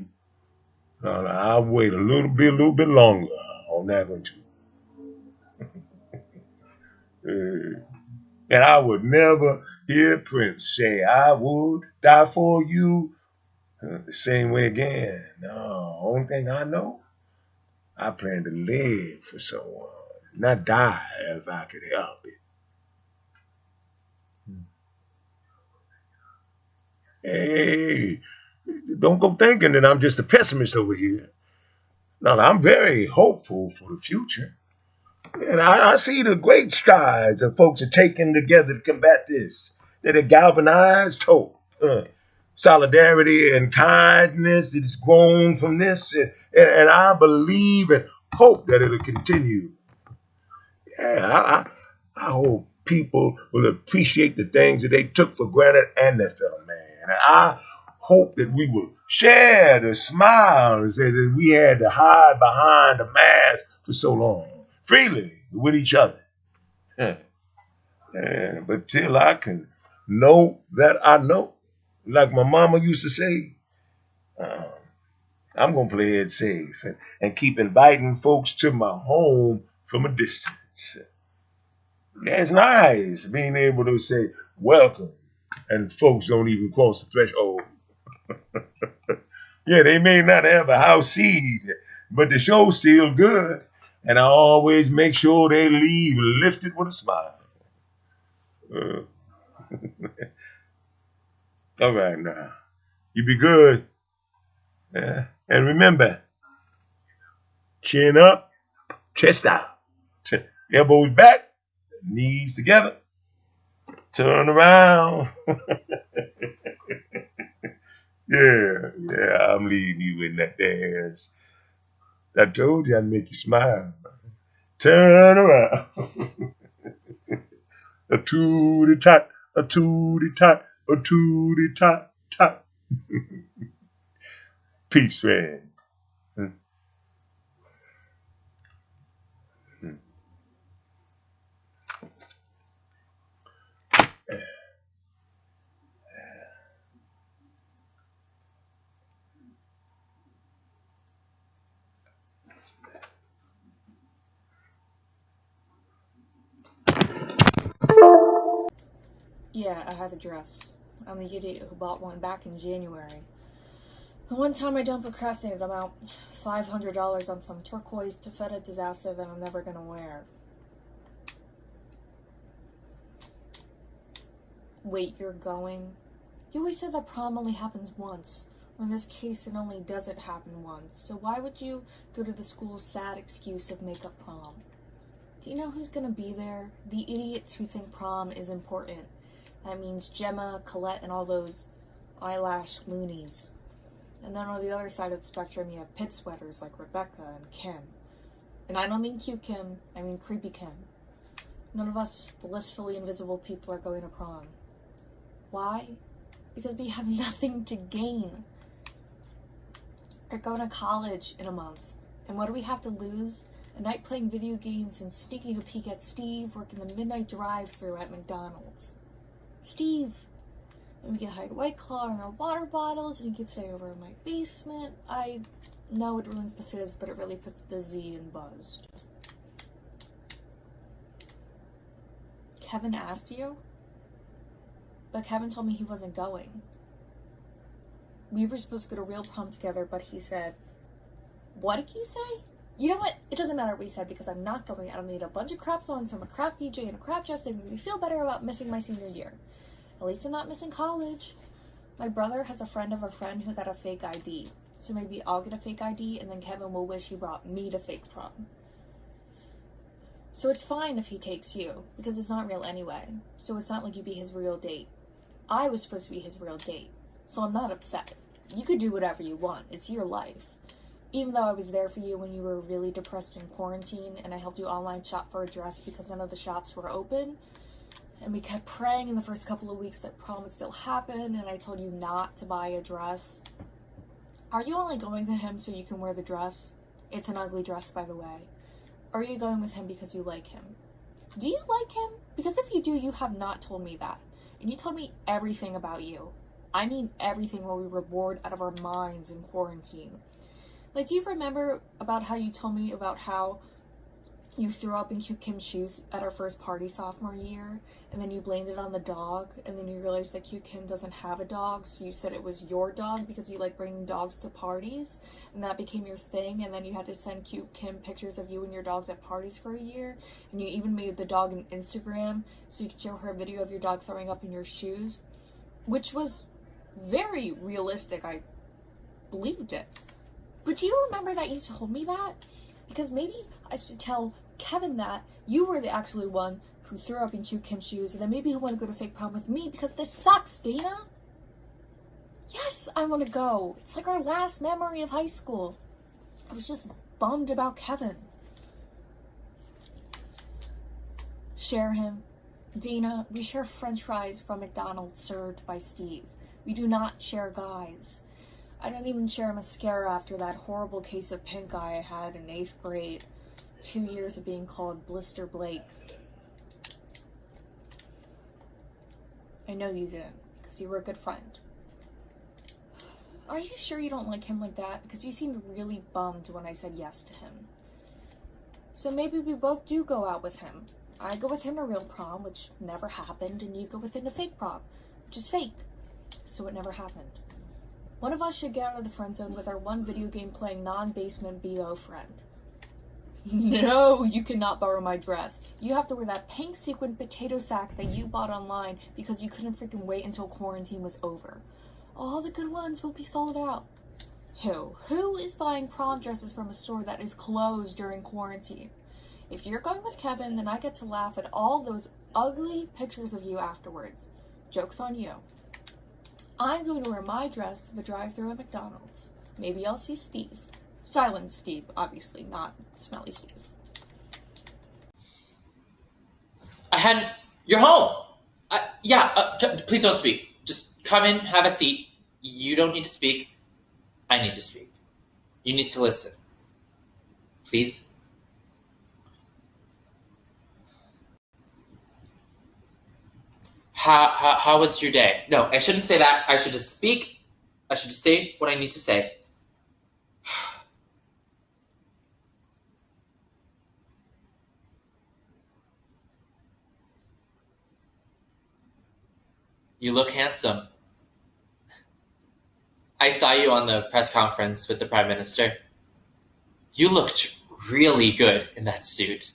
I'll wait a little bit longer on that one too. And I would never hear Prince say, "I would die for you," the same way again. No, only thing I know, I plan to live for someone, not die if I could help it. Hey, don't go thinking that I'm just a pessimist over here. No, I'm very hopeful for the future. And I see the great strides that folks are taking together to combat this. That it galvanized hope, solidarity, and kindness that has grown from this. And I believe and hope that it'll continue. Yeah, I hope people will appreciate the things that they took for granted and their fellow man. And I hope that we will share the smiles that we had to hide behind the mask for so long, freely with each other. Yeah. Yeah, but till I can know that I know, like my mama used to say, uh, I'm going to play it safe and keep inviting folks to my home from a distance. It's nice being able to say welcome, and folks don't even cross the threshold. Yeah, they may not have a house seat, but the show's still good, and I always make sure they leave lifted with a smile. Uh, all right, now you be good, and remember, chin up, chest out, elbows back, knees together, turn around. Yeah, I'm leading you in that dance. I told you I'd make you smile. Turn around. A tootie tot, a tootie tot, a tootie tot tot. Peace, friend. Yeah, I have a dress. I'm the idiot who bought one back in January. The one time I don't procrastinate, I'm out $500 on some turquoise taffeta disaster that I'm never gonna wear. Wait, you're going? You always said that prom only happens once. Well, in this case, it only doesn't happen once. So why would you go to the school's sad excuse of makeup prom? Do you know who's gonna be there? The idiots who think prom is important. That means Gemma, Colette, and all those eyelash loonies. And then on the other side of the spectrum, you have pit sweaters like Rebecca and Kim. And I don't mean cute Kim, I mean creepy Kim. None of us blissfully invisible people are going to prom. Why? Because we have nothing to gain. We're going to college in a month. And what do we have to lose? A night playing video games and sneaking a peek at Steve working the midnight drive-thru at McDonald's. Steve! And we can hide White Claw in our water bottles, and you can stay over in my basement. I know it ruins the fizz, but it really puts the Z in buzzed. Kevin asked you? But Kevin told me he wasn't going. We were supposed to go to real prom together, but he said, what did you say? You know what? It doesn't matter what he said because I'm not going. I don't need a bunch of crap songs from a crap DJ and a crap dress that make me feel better about missing my senior year. At least I'm not missing college. My brother has a friend of a friend who got a fake ID. So maybe I'll get a fake ID and then Kevin will wish he brought me to fake prom. So it's fine if he takes you because it's not real anyway. So it's not like you'd be his real date. I was supposed to be his real date. So I'm not upset. You could do whatever you want. It's your life. Even though I was there for you when you were really depressed in quarantine and I helped you online shop for a dress because none of the shops were open. And we kept praying in the first couple of weeks that prom would still happen and I told you not to buy a dress. Are you only going to him so you can wear the dress? It's an ugly dress, by the way. Or are you going with him because you like him? Do you like him? Because if you do, you have not told me that. And you told me everything about you. I mean everything while we were bored out of our minds in quarantine. Like, do you remember about how you told me about how you threw up in cute Kim's shoes at our first party sophomore year, and then you blamed it on the dog, and then you realized that cute Kim doesn't have a dog, so you said it was your dog because you like bringing dogs to parties, and that became your thing, and then you had to send cute Kim pictures of you and your dogs at parties for a year, and you even made the dog an Instagram so you could show her a video of your dog throwing up in your shoes, which was very realistic. I believed it. But do you remember that you told me that? Because maybe I should tell Kevin that you were the actually one who threw up in cute Kim's shoes, and then maybe he'll want to go to fake prom with me because this sucks, Dana. Yes, I want to go. It's like our last memory of high school. I was just bummed about Kevin. Share him. Dana, we share french fries from McDonald's served by Steve. We do not share guys. I don't even share mascara after that horrible case of pink eye I had in 8th grade. 2 years of being called Blister Blake. I know you didn't, because you were a good friend. Are you sure you don't like him like that? Because you seemed really bummed when I said yes to him. So maybe we both do go out with him. I go with him to real prom, which never happened, and you go with him to fake prom, which is fake. So it never happened. One of us should get out of the friend zone with our one video game playing non-basement BO friend. No, you cannot borrow my dress. You have to wear that pink sequin potato sack that you bought online because you couldn't freaking wait until quarantine was over. All the good ones will be sold out. Who is buying prom dresses from a store that is closed during quarantine? If you're going with Kevin, then I get to laugh at all those ugly pictures of you afterwards. Joke's on you. I'm going to wear my dress to the drive-thru at McDonald's. Maybe I'll see Steve. Silent Steve, obviously, not Smelly Steve. You're home! Please don't speak. Just come in, have a seat. You don't need to speak. I need to speak. You need to listen. Please? How was your day? No, I shouldn't say that. I should just speak. I should just say what I need to say. You look handsome. I saw you on the press conference with the Prime Minister. You looked really good in that suit.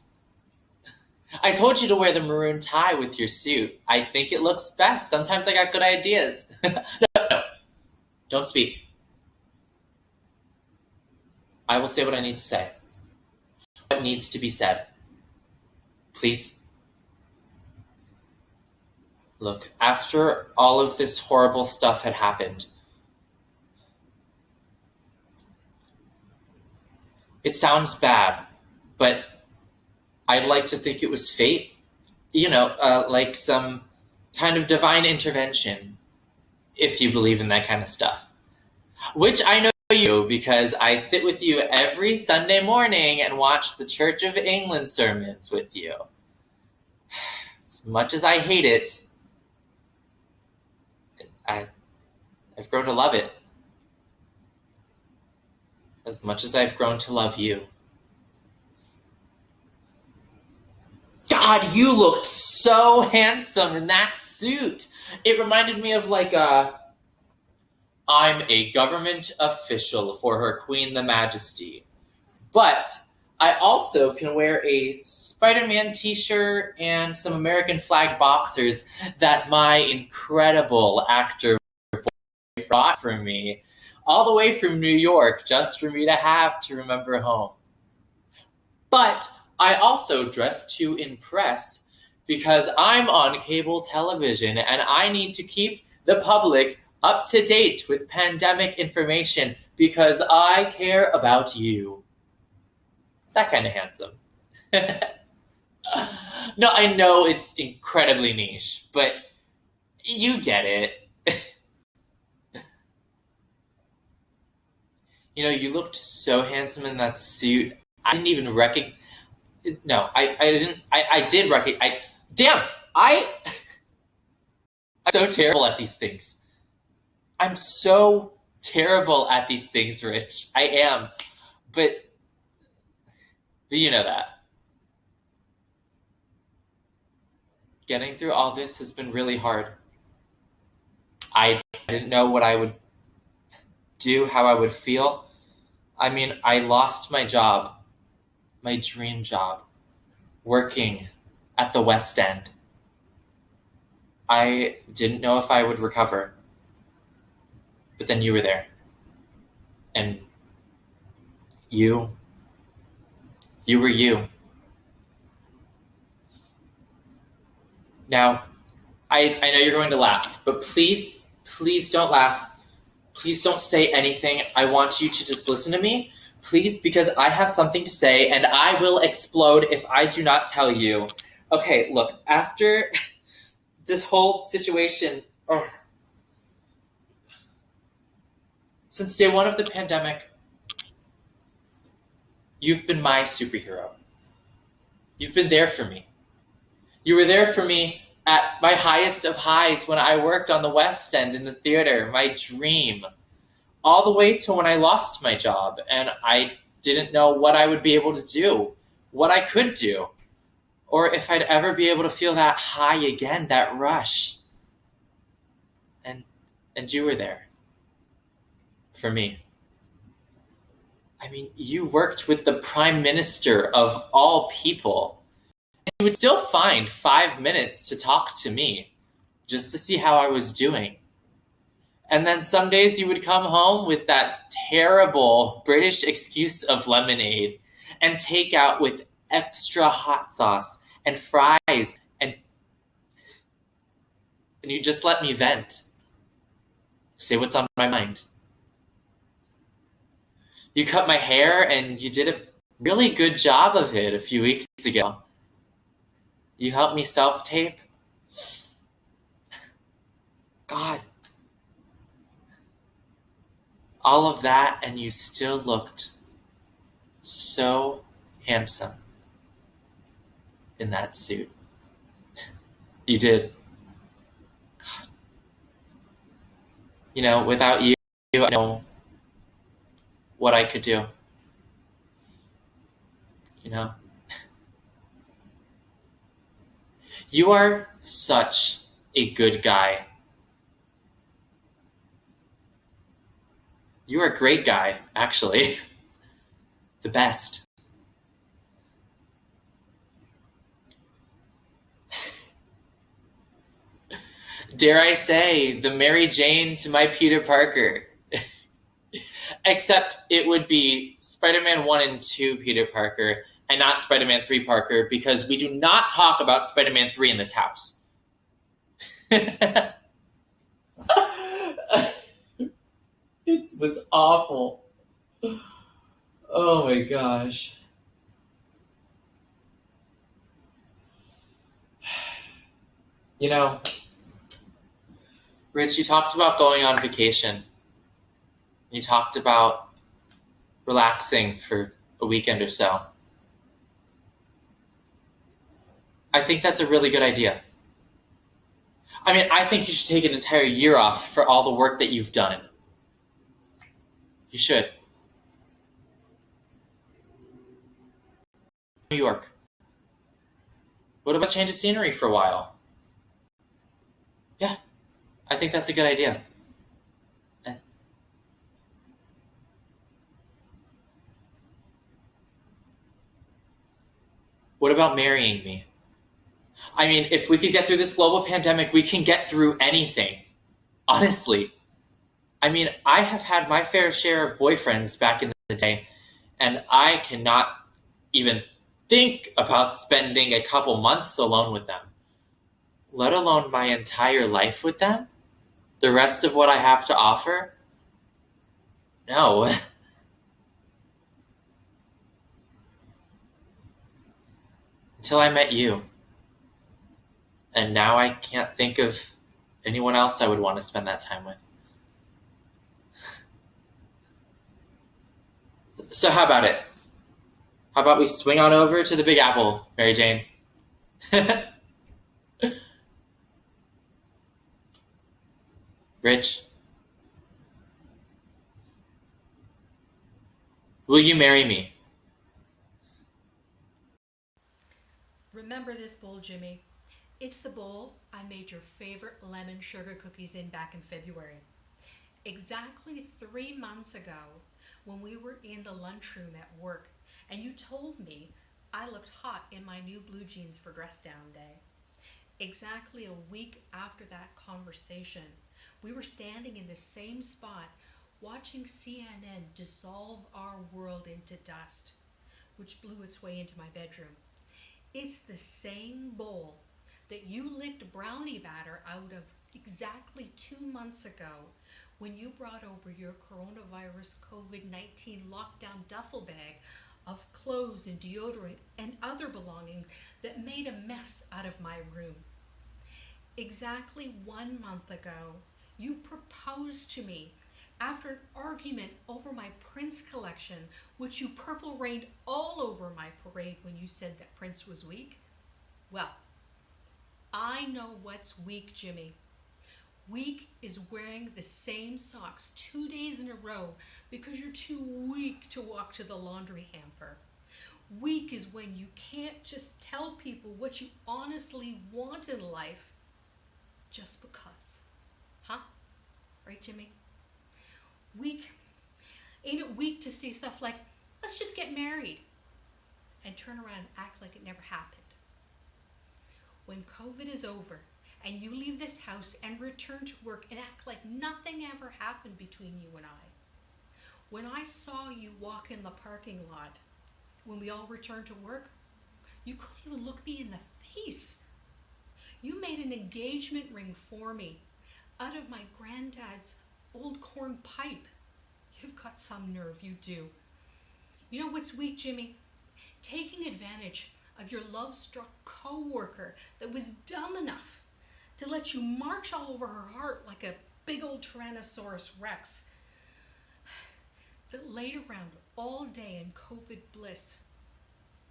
I told you to wear the maroon tie with your suit. I think it looks best. Sometimes I got good ideas. No, don't speak. I will say what I need to say. What needs to be said. Please. Look, after all of this horrible stuff had happened, it sounds bad, but I'd like to think it was fate. Like some kind of divine intervention, if you believe in that kind of stuff. Which I know you, because I sit with you every Sunday morning and watch the Church of England sermons with you. As much as I hate it, I've grown to love it. As much as I've grown to love you. God, you looked so handsome in that suit. It reminded me of I'm a government official for Her Queen the Majesty. But I also can wear a Spider-Man t-shirt and some American flag boxers that my incredible actor brought for me all the way from New York just for me to have to remember home. But I also dress to impress because I'm on cable television and I need to keep the public up to date with pandemic information because I care about you. That kind of handsome. No, I know it's incredibly niche, but you get it. You looked so handsome in that suit. I didn't even recognize. No, I didn't. I did recognize. Damn! I'm so terrible at these things. I'm so terrible at these things, Rich. I am. But you know that. Getting through all this has been really hard. I didn't know what I would do, how I would feel. I mean, I lost my job, my dream job, working at the West End. I didn't know if I would recover. But then you were there. And you were you. Now, I know you're going to laugh, but please don't laugh. Please don't say anything. I want you to just listen to me, please, because I have something to say and I will explode if I do not tell you. Okay, look, after this whole situation, since day one of the pandemic, you've been my superhero. You've been there for me. You were there for me at my highest of highs when I worked on the West End in the theater, my dream, all the way to when I lost my job and I didn't know what I would be able to do, what I could do, or if I'd ever be able to feel that high again, that rush. And you were there for me. I mean, you worked with the Prime Minister of all people. You would still find 5 minutes to talk to me just to see how I was doing. And then some days you would come home with that terrible British excuse of lemonade and take out with extra hot sauce and fries and you just let me vent. say what's on my mind. You cut my hair, and you did a really good job of it a few weeks ago. You helped me self-tape. God. All of that, and you still looked so handsome in that suit. You did. God. You know, without you, I know what I could do. You know? You are such a good guy. You are a great guy, actually. The best. Dare I say, the Mary Jane to my Peter Parker. Except it would be Spider-Man 1 and 2 Peter Parker, and not Spider-Man 3 Parker, because we do not talk about Spider-Man 3 in this house. It was awful. Oh my gosh. You know, Rich, you talked about going on vacation. You talked about relaxing for a weekend or so. I think that's a really good idea. I mean, I think you should take an entire year off for all the work that you've done. You should. New York. What about change of scenery for a while? Yeah, I think that's a good idea. What about marrying me? I mean, if we could get through this global pandemic, we can get through anything. Honestly. I mean, I have had my fair share of boyfriends back in the day, and I cannot even think about spending a couple months alone with them, let alone my entire life with them. The rest of what I have to offer? No. Until I met you. And now I can't think of anyone else I would want to spend that time with. So how about it? How about we swing on over to the Big Apple, Mary Jane? Rich? Will you marry me? Remember this bowl, Jimmy. It's the bowl I made your favorite lemon sugar cookies in back in February. Exactly 3 months ago, when we were in the lunchroom at work, and you told me I looked hot in my new blue jeans for dress down day. Exactly a week after that conversation, we were standing in the same spot watching CNN dissolve our world into dust, which blew its way into my bedroom. It's the same bowl that you licked brownie batter out of exactly 2 months ago when you brought over your coronavirus COVID-19 lockdown duffel bag of clothes and deodorant and other belongings that made a mess out of my room. Exactly 1 month ago, you proposed to me after an argument over my Prince collection, which you purple rained all over my parade when you said that Prince was weak. Well, I know what's weak, Jimmy. Weak is wearing the same socks 2 days in a row because you're too weak to walk to the laundry hamper. Weak is when you can't just tell people what you honestly want in life just because. Huh? Right, Jimmy? Weak. Ain't it weak to say stuff like, let's just get married, and turn around and act like it never happened? When COVID is over and you leave this house and return to work and act like nothing ever happened between you and I. When I saw you walk in the parking lot when we all returned to work, you couldn't even look me in the face. You made an engagement ring for me out of my granddad's old corn pipe. You've got some nerve, you do. You know what's weak, Jimmy? Taking advantage of your love-struck co-worker that was dumb enough to let you march all over her heart like a big old Tyrannosaurus Rex that laid around all day in COVID bliss.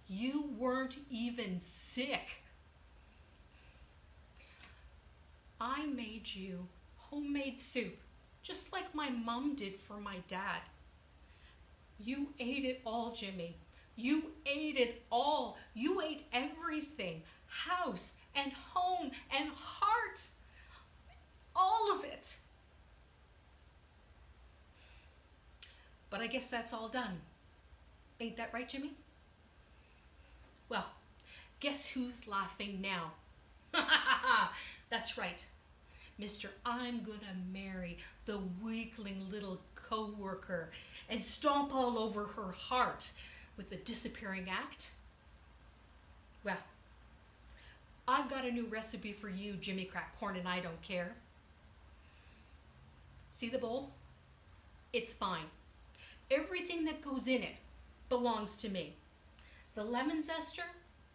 You weren't even sick. I made you homemade soup, just like my mom did for my dad. You ate it all, Jimmy. You ate it all. You ate everything. House and home and heart. All of it. But I guess that's all done. Ain't that right, Jimmy? Well, guess who's laughing now? That's right. Mr. I'm gonna marry the weakling little co-worker and stomp all over her heart with the disappearing act. Well, I've got a new recipe for you, Jimmy Crackcorn, and I don't care. See the bowl? It's fine. Everything that goes in it belongs to me. The lemon zester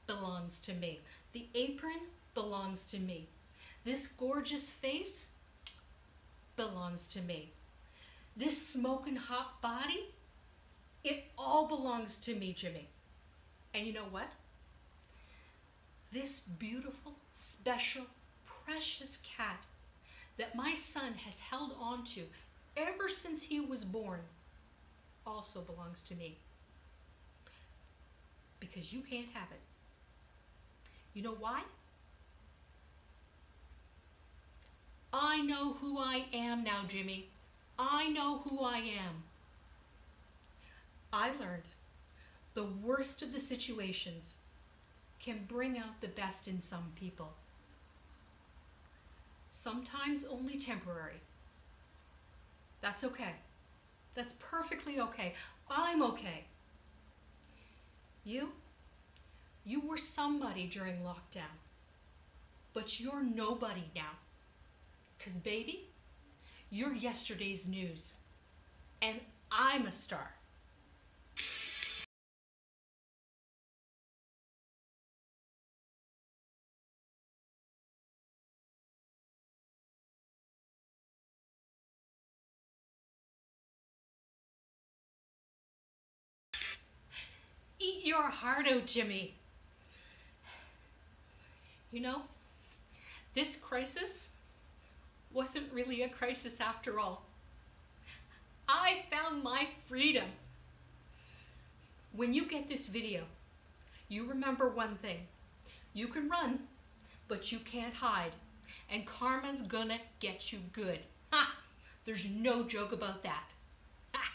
belongs to me. The apron belongs to me. This gorgeous face belongs to me. This smoking hot body, it all belongs to me, Jimmy. And you know what? This beautiful, special, precious cat that my son has held on to ever since he was born also belongs to me. Because you can't have it. You know why? I know who I am now, Jimmy. I know who I am. I learned the worst of the situations can bring out the best in some people. Sometimes only temporary. That's okay. That's perfectly okay. I'm okay. You were somebody during lockdown, but you're nobody now. 'Cause baby, you're yesterday's news, and I'm a star. Eat your heart out, Jimmy. You know, this crisis wasn't really a crisis after all. I found my freedom. When you get this video, you remember one thing. You can run, but you can't hide. And karma's gonna get you good. Ha! There's no joke about that. Ha!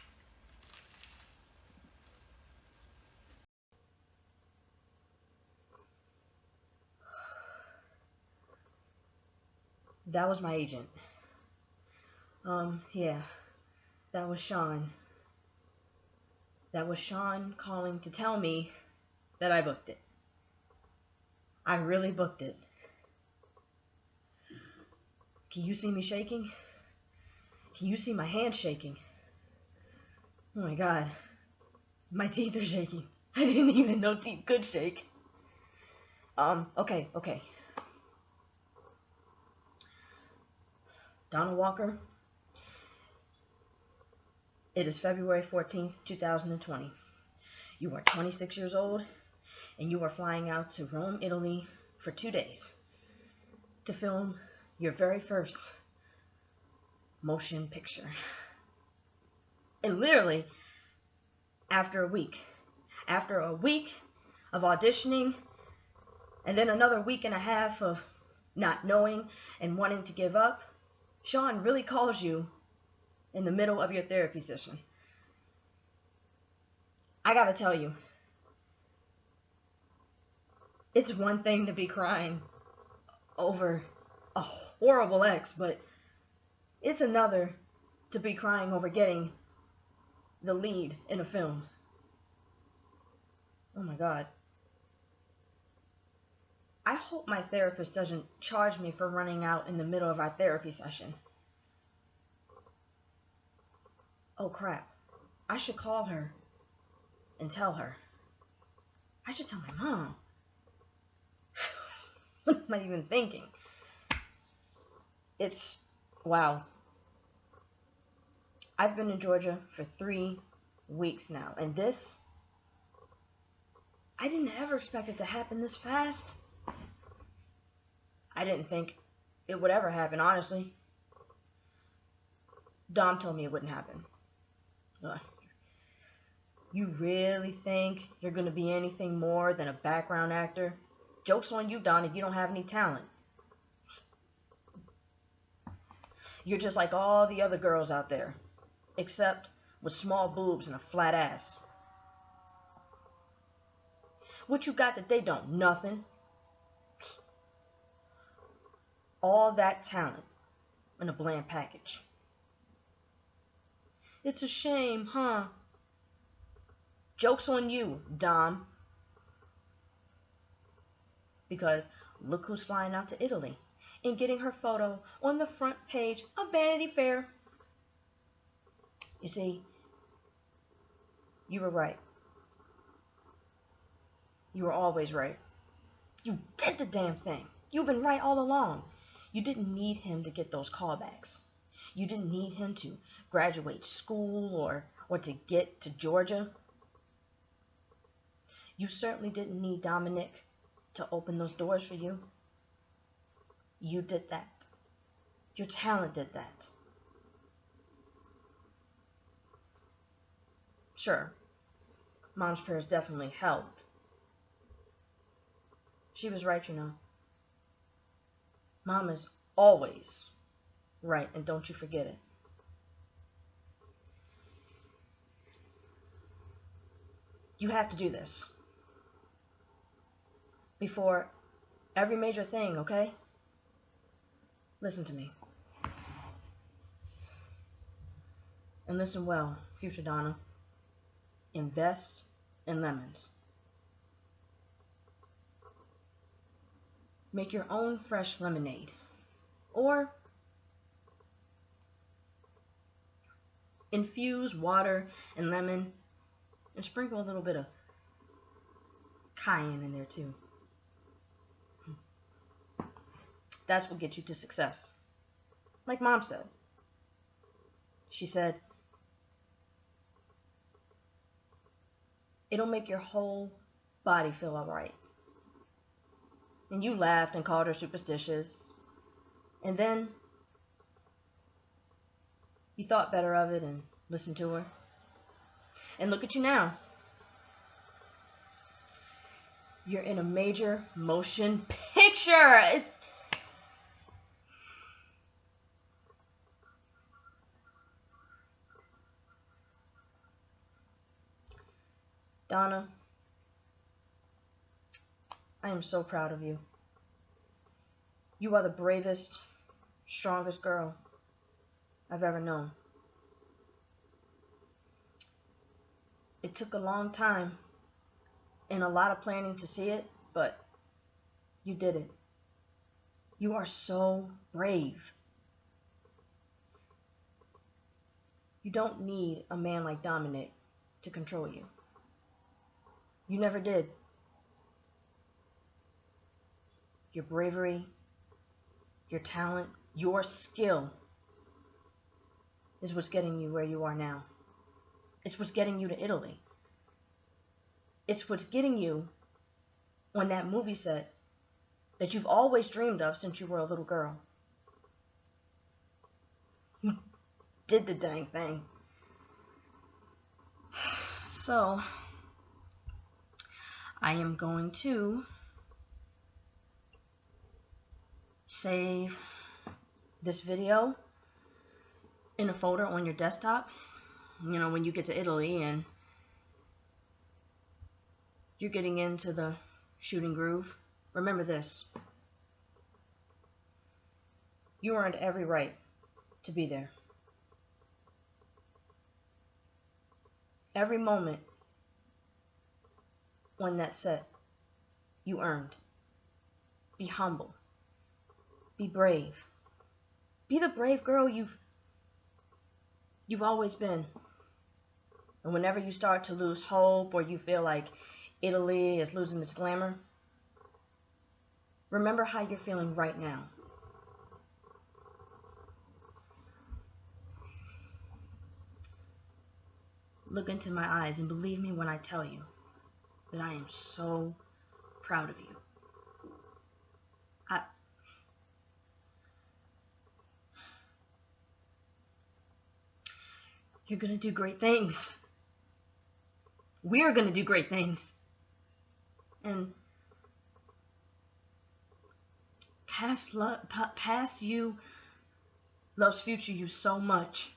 That was my agent. Yeah, that was Sean. That was Sean calling to tell me that I booked it. I really booked it. Can you see me shaking? Can you see my hand shaking? Oh my god. My teeth are shaking. I didn't even know teeth could shake. Okay. Donald Walker, it is February 14th, 2020. You are 26 years old, and you are flying out to Rome, Italy for 2 days to film your very first motion picture. And literally, after a week of auditioning, and then another week and a half of not knowing and wanting to give up, Sean really calls you in the middle of your therapy session. I gotta tell you, it's one thing to be crying over a horrible ex, but it's another to be crying over getting the lead in a film. Oh my god. I hope my therapist doesn't charge me for running out in the middle of our therapy session. Oh crap. I should call her and tell her. I should tell my mom. What am I even thinking? Wow. I've been in Georgia for 3 weeks now, and I didn't ever expect it to happen this fast. I didn't think it would ever happen, honestly. Dom told me it wouldn't happen. You really think you're going to be anything more than a background actor? Joke's on you, Don, if you don't have any talent. You're just like all the other girls out there, except with small boobs and a flat ass. What you got that they don't? Nothing. All that talent in a bland package. It's a shame, huh? Joke's on you, Dom. Because look who's flying out to Italy and getting her photo on the front page of Vanity Fair. You see, you were right. You were always right. You did the damn thing. You've been right all along. You didn't need him to get those callbacks. You didn't need him to graduate school or to get to Georgia. You certainly didn't need Dominic to open those doors for you. You did that. Your talent did that. Sure, Mom's prayers definitely helped. She was right, you know. Mom is always right, and don't you forget it. You have to do this before every major thing, okay? Listen to me. And listen well, future Donna. Invest in lemons. Make your own fresh lemonade. Or infuse water and lemon and sprinkle a little bit of cayenne in there too. That's what gets you to success. Like Mom said. She said, it'll make your whole body feel alright. And you laughed and called her superstitious. And then you thought better of it and listened to her. And look at you now. You're in a major motion picture. Donna, I am so proud of you. You are the bravest, strongest girl I've ever known. It took a long time and a lot of planning to see it, but you did it. You are so brave. You don't need a man like Dominic to control you. You never did. Your bravery, your talent, your skill is what's getting you where you are now. It's what's getting you to Italy. It's what's getting you on that movie set that you've always dreamed of since you were a little girl. You did the dang thing. So, I am going to save this video in a folder on your desktop. You know, when you get to Italy and you're getting into the shooting groove, remember this. You earned every right to be there. Every moment on that set, you earned. Be humble. Be brave. Be the brave girl you've always been. And whenever you start to lose hope or you feel like Italy is losing its glamour, remember how you're feeling right now. Look into my eyes and believe me when I tell you that I am so proud of you. You're gonna do great things. We're gonna do great things. And past you loves future you so much.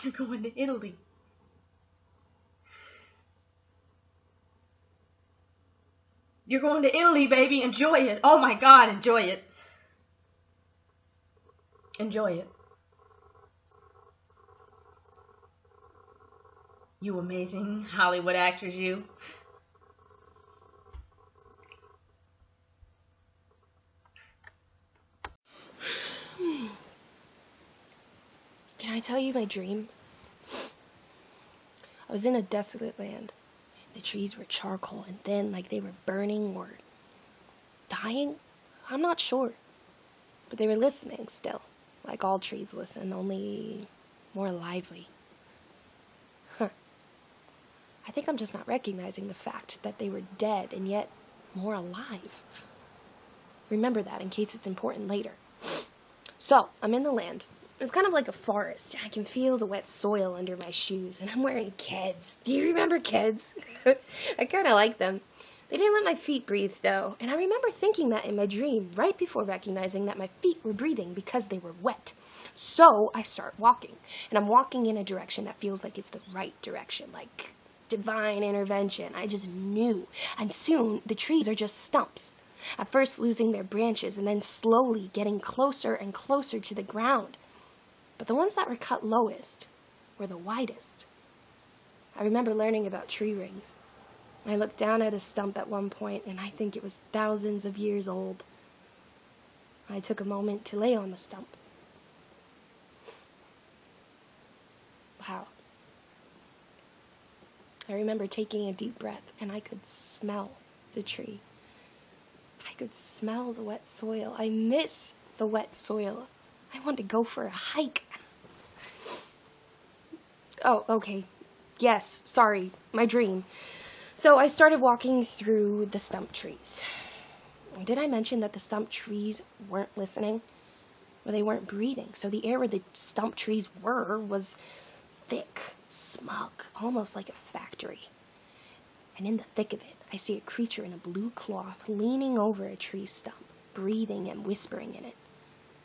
You're going to Italy. You're going to Italy, baby. Enjoy it. Oh my God, enjoy it. Enjoy it. You amazing Hollywood actors, you. Can I tell you my dream? I was in a desolate land. The trees were charcoal and thin, like they were burning or dying. I'm not sure. But they were listening still, like all trees listen, only more lively. I think I'm just not recognizing the fact that they were dead and yet more alive. Remember that in case it's important later. So, I'm in the land. It's kind of like a forest. I can feel the wet soil under my shoes, and I'm wearing Keds. Do you remember Keds? I kind of like them. They didn't let my feet breathe, though, and I remember thinking that in my dream right before recognizing that my feet were breathing because they were wet. So, I start walking, and I'm walking in a direction that feels like it's the right direction, like divine intervention. I just knew. And soon, the trees are just stumps. At first losing their branches, and then slowly getting closer and closer to the ground. But the ones that were cut lowest were the widest. I remember learning about tree rings. I looked down at a stump at one point, and I think it was thousands of years old. I took a moment to lay on the stump. Wow. I remember taking a deep breath, and I could smell the tree. I could smell the wet soil. I miss the wet soil. I want to go for a hike. Oh, okay. Yes, sorry, my dream. So I started walking through the stump trees. Did I mention that the stump trees weren't listening? Well, they weren't breathing, so the air where the stump trees were was thick, smug, almost like a factory. And in the thick of it, I see a creature in a blue cloth leaning over a tree stump, breathing and whispering in it.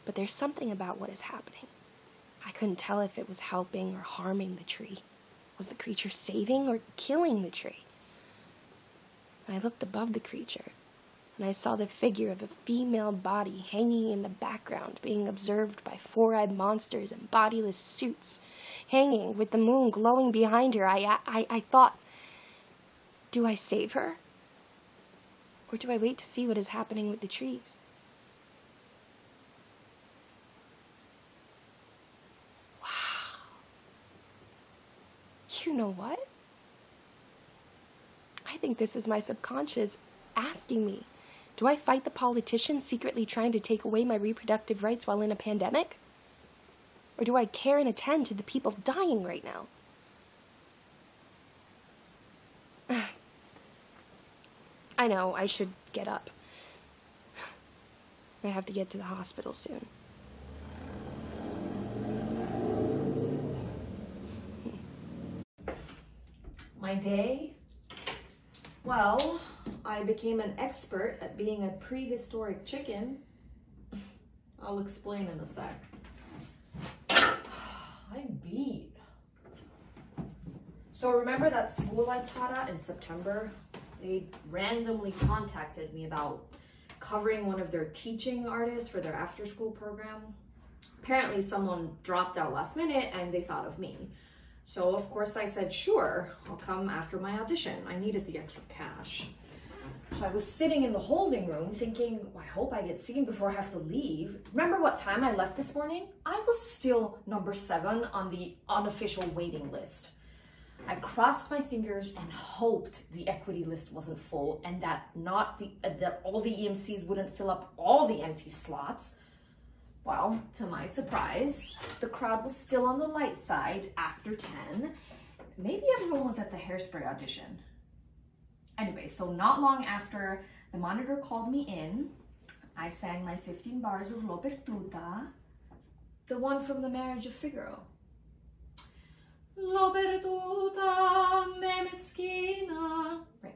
But there's something about what is happening. I couldn't tell if it was helping or harming the tree. Was the creature saving or killing the tree? I looked above the creature, and I saw the figure of a female body hanging in the background, being observed by four-eyed monsters in bodiless suits, hanging with the moon glowing behind her. I thought, do I save her? Or do I wait to see what is happening with the trees? Wow. You know what? I think this is my subconscious asking me, do I fight the politicians secretly trying to take away my reproductive rights while in a pandemic? Or do I care and attend to the people dying right now? I know, I should get up. I have to get to the hospital soon. My day? Well, I became an expert at being a prehistoric chicken. I'll explain in a sec. I'm beat. So remember that school I taught at in September? They randomly contacted me about covering one of their teaching artists for their after-school program. Apparently someone dropped out last minute and they thought of me. So of course I said, sure, I'll come after my audition. I needed the extra cash. So I was sitting in the holding room thinking, I hope I get seen before I have to leave. Remember what time I left this morning? I was still number 7 on the unofficial waiting list. I crossed my fingers and hoped the equity list wasn't full and that that all the EMCs wouldn't fill up all the empty slots. Well, to my surprise, the crowd was still on the light side after 10. Maybe everyone was at the Hairspray audition. Anyway, so not long after the monitor called me in, I sang my 15 bars of L'Opertuta, the one from The Marriage of Figaro. L'Opertuta me meschina. Right.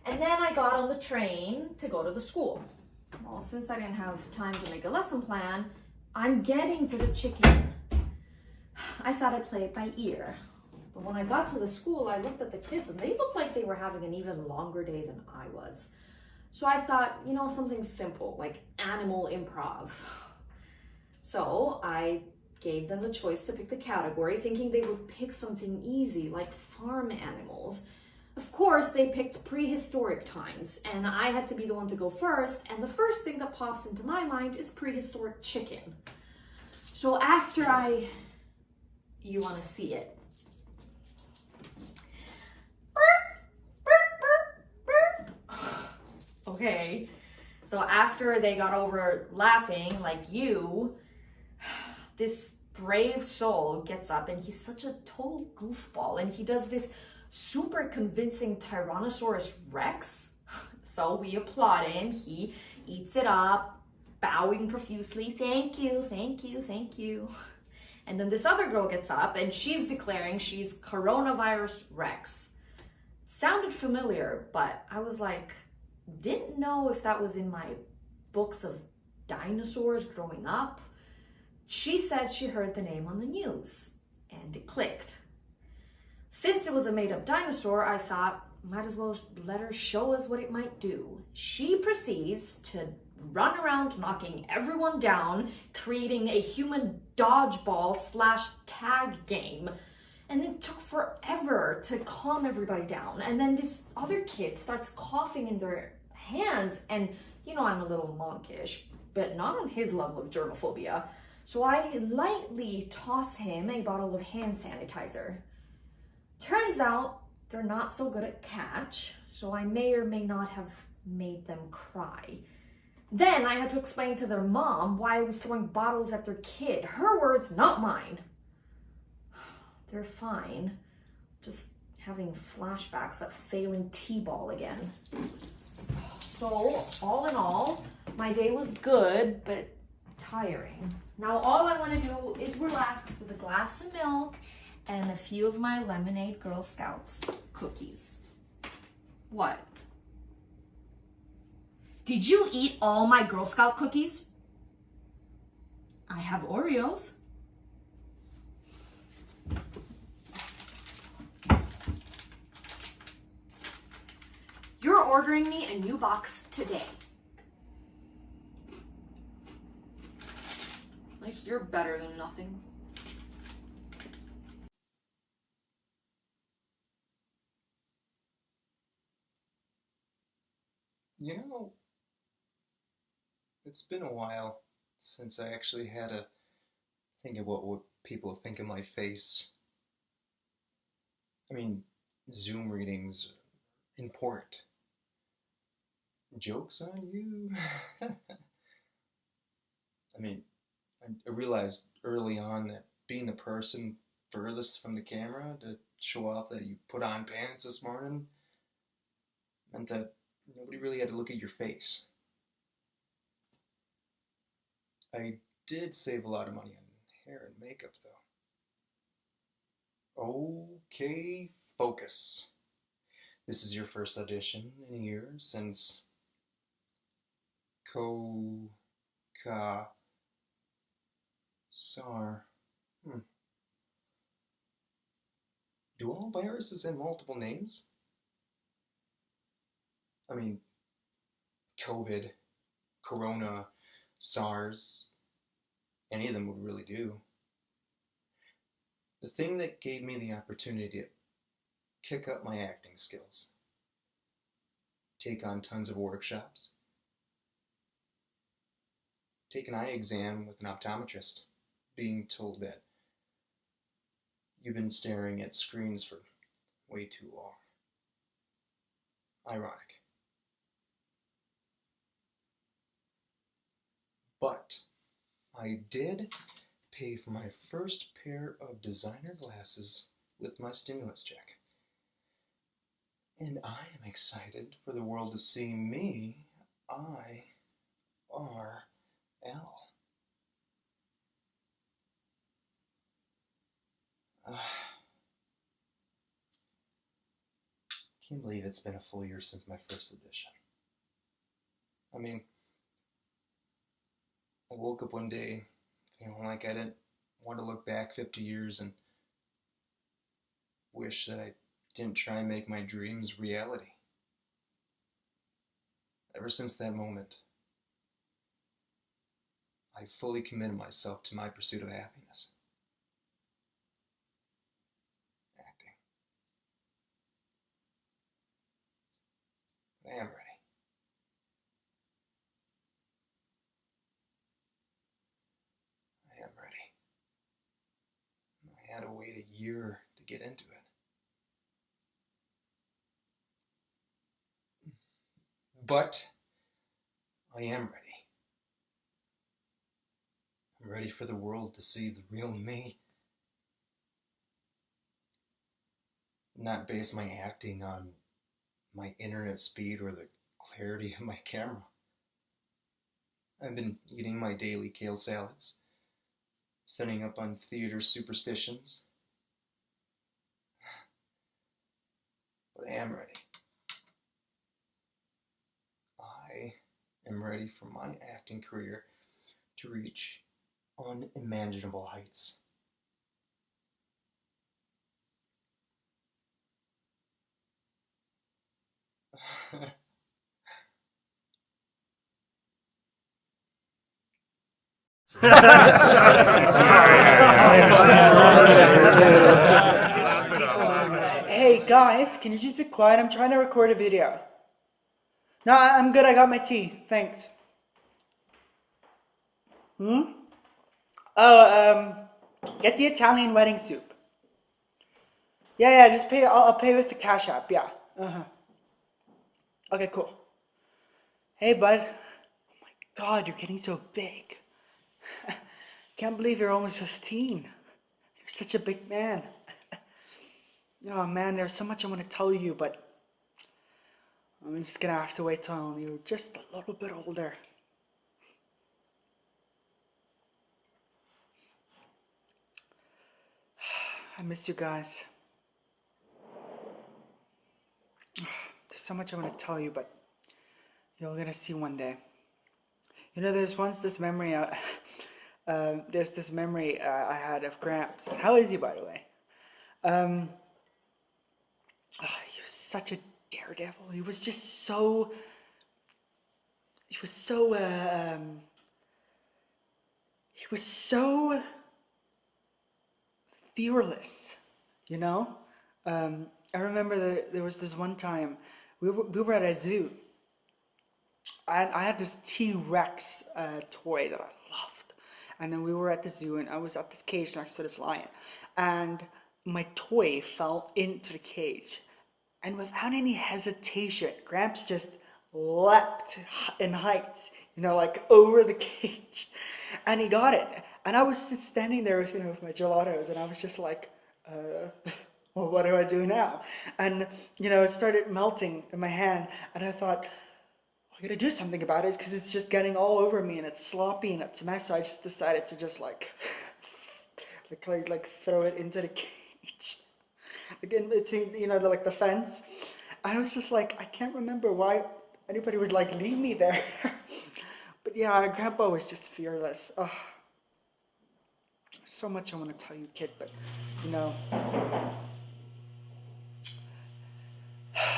And then I got on the train to go to the school. Well, since I didn't have time to make a lesson plan, I'm getting to the chicken. I thought I'd play it by ear. But when I got to the school, I looked at the kids and they looked like they were having an even longer day than I was. So I thought, you know, something simple, like animal improv. So I gave them the choice to pick the category, thinking they would pick something easy, like farm animals. Of course, they picked prehistoric times, and I had to be the one to go first, and the first thing that pops into my mind is prehistoric chicken. So you want to see it. Okay, so after they got over laughing, like you, this brave soul gets up and he's such a total goofball and he does this super convincing Tyrannosaurus Rex. So we applaud him, he eats it up, bowing profusely, thank you, thank you, thank you. And then this other girl gets up and she's declaring she's Coronavirus Rex. Sounded familiar, but I was like, didn't know if that was in my books of dinosaurs growing up. She said she heard the name on the news, and it clicked. Since it was a made-up dinosaur, I thought, might as well let her show us what it might do. She proceeds to run around knocking everyone down, creating a human dodgeball / tag game. And it took forever to calm everybody down. And then this other kid starts coughing in their hands. And you know, I'm a little monkish, but not on his level of germophobia. So I lightly toss him a bottle of hand sanitizer. Turns out they're not so good at catch, so I may or may not have made them cry. Then I had to explain to their mom why I was throwing bottles at their kid. Her words, not mine. They're fine. Just having flashbacks of failing T-ball again. So, all in all, my day was good, but tiring. Now all I want to do is relax with a glass of milk and a few of my Lemonade Girl Scouts cookies. What? Did you eat all my Girl Scout cookies? I have Oreos. You're ordering me a new box today. At least you're better than nothing. You know, it's been a while since I actually had to think of what would people think of my face. I mean, Zoom readings in port. Joke's on you. I mean, I realized early on that being the person furthest from the camera to show off that you put on pants this morning meant that nobody really had to look at your face. I did save a lot of money on hair and makeup, though. Okay, focus. This is your first audition in a year since SAR. Do all viruses have multiple names? I mean, COVID, Corona, SARS, any of them would really do. The thing that gave me the opportunity to kick up my acting skills. take on tons of workshops, take an eye exam with an optometrist, being told that you've been staring at screens for way too long. Ironic. But I did pay for my first pair of designer glasses with my stimulus check. And I am excited for the world to see me, IRL. Can't believe it's been a full year since my first edition. I mean, I woke up one day feeling like I didn't want to look back 50 years and wish that I didn't try and make my dreams reality. Ever since that moment, I fully committed myself to my pursuit of happiness. Acting. I am ready. I am ready. I had to wait a year to get into it. But I am ready. I'm ready for the world to see the real me. Not base my acting on my internet speed or the clarity of my camera. I've been eating my daily kale salads, studying up on theater superstitions. But I am ready. I am ready for my acting career to reach unimaginable heights. Hey guys, can you just be quiet? I'm trying to record a video. No, I'm good. I got my tea. Thanks. Get the Italian wedding soup. Yeah, just pay. I'll pay with the Cash App. Yeah. Okay, cool. Hey, bud. Oh my God, you're getting so big. Can't believe you're almost 15. You're such a big man. Oh man, there's so much I want to tell you, but I'm just gonna have to wait till you're just a little bit older. I miss you guys. There's so much I want to tell you, but you're gonna see one day. You know, there's this memory I had of Gramps. How is he, by the way? He was such a daredevil. He was just so. He was so fearless, you know. I remember there was this one time we were at a zoo, and I had this T-Rex toy that I loved, and then we were at the zoo, and I was at this cage next to this lion, and my toy fell into the cage, and without any hesitation, Gramps just leapt in heights, you know, like over the cage, and he got it. And I was standing there with, with my gelatos, and I was just like, well, what do I do now? And, it started melting in my hand, and I thought, I gotta do something about it, because it's just getting all over me, and it's sloppy, and it's a mess, so I just decided to just, like throw it into the cage, like in between, the fence. And I was just like, I can't remember why anybody would, leave me there. But yeah, Grandpa was just fearless. Oh, so much I want to tell you, kid, but,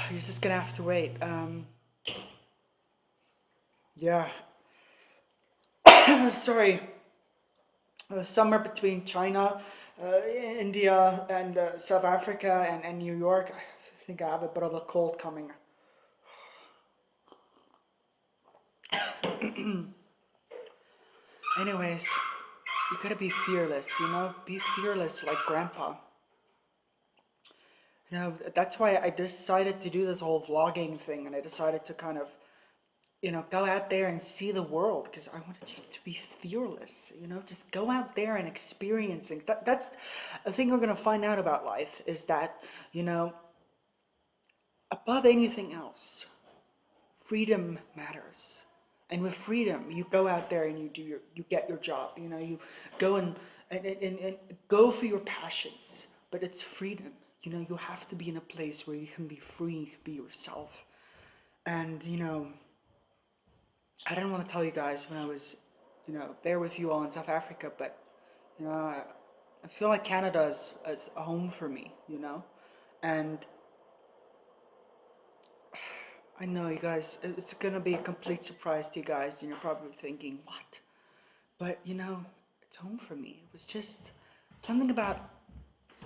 you're just gonna have to wait. Yeah. Sorry. Somewhere between China, India, and South Africa, and New York. I think I have a bit of a cold coming. Anyways, you gotta be fearless, you know? Be fearless like Grandpa. You know, that's why I decided to do this whole vlogging thing, and I decided to kind of, you know, go out there and see the world, because I wanted just to be fearless, you know? Just go out there and experience things. That's the thing we're gonna find out about life, is that, you know, above anything else, freedom matters. And with freedom, you go out there and you get your job. You know, you go and go for your passions. But it's freedom. You know, you have to be in a place where you can be free, you can be yourself. And, you know, I didn't want to tell you guys when I was, you know, there with you all in South Africa, but, you know, I feel like Canada is a home for me, you know? And I know, you guys, it's gonna be a complete surprise to you guys, and you're probably thinking, what? But, you know, it's home for me. It was just something about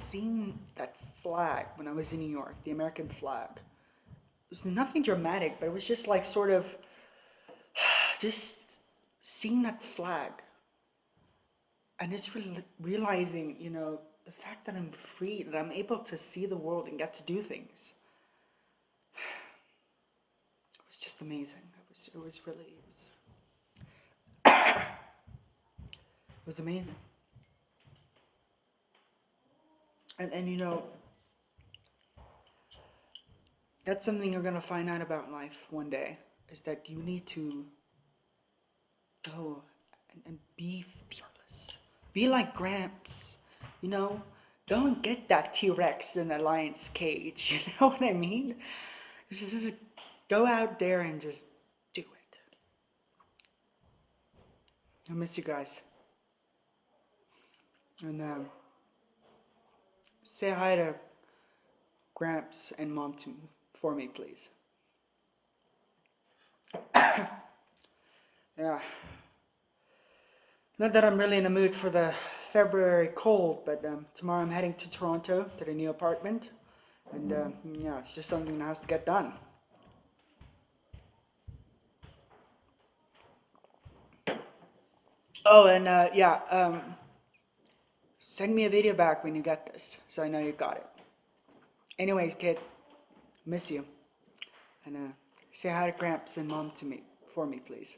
seeing that flag when I was in New York, the American flag. It was nothing dramatic, but it was just like sort of just seeing that flag and just realizing, you know, the fact that I'm free, that I'm able to see the world and get to do things. It was just amazing. It was really, it was amazing. And you know, that's something you're gonna find out about life one day, is that you need to go and be fearless. Be like Gramps, you know? Don't get that T-Rex in a lion's cage, you know what I mean? Just go out there and just do it. I miss you guys. And say hi to Gramps and Mom for me, please. Yeah. Not that I'm really in the mood for the February cold, but tomorrow I'm heading to Toronto to the new apartment. And yeah, it's just something that has to get done. Oh, and yeah, send me a video back when you get this, so I know you got it. Anyways, kid, miss you. And say hi to Gramps and Mom for me, please.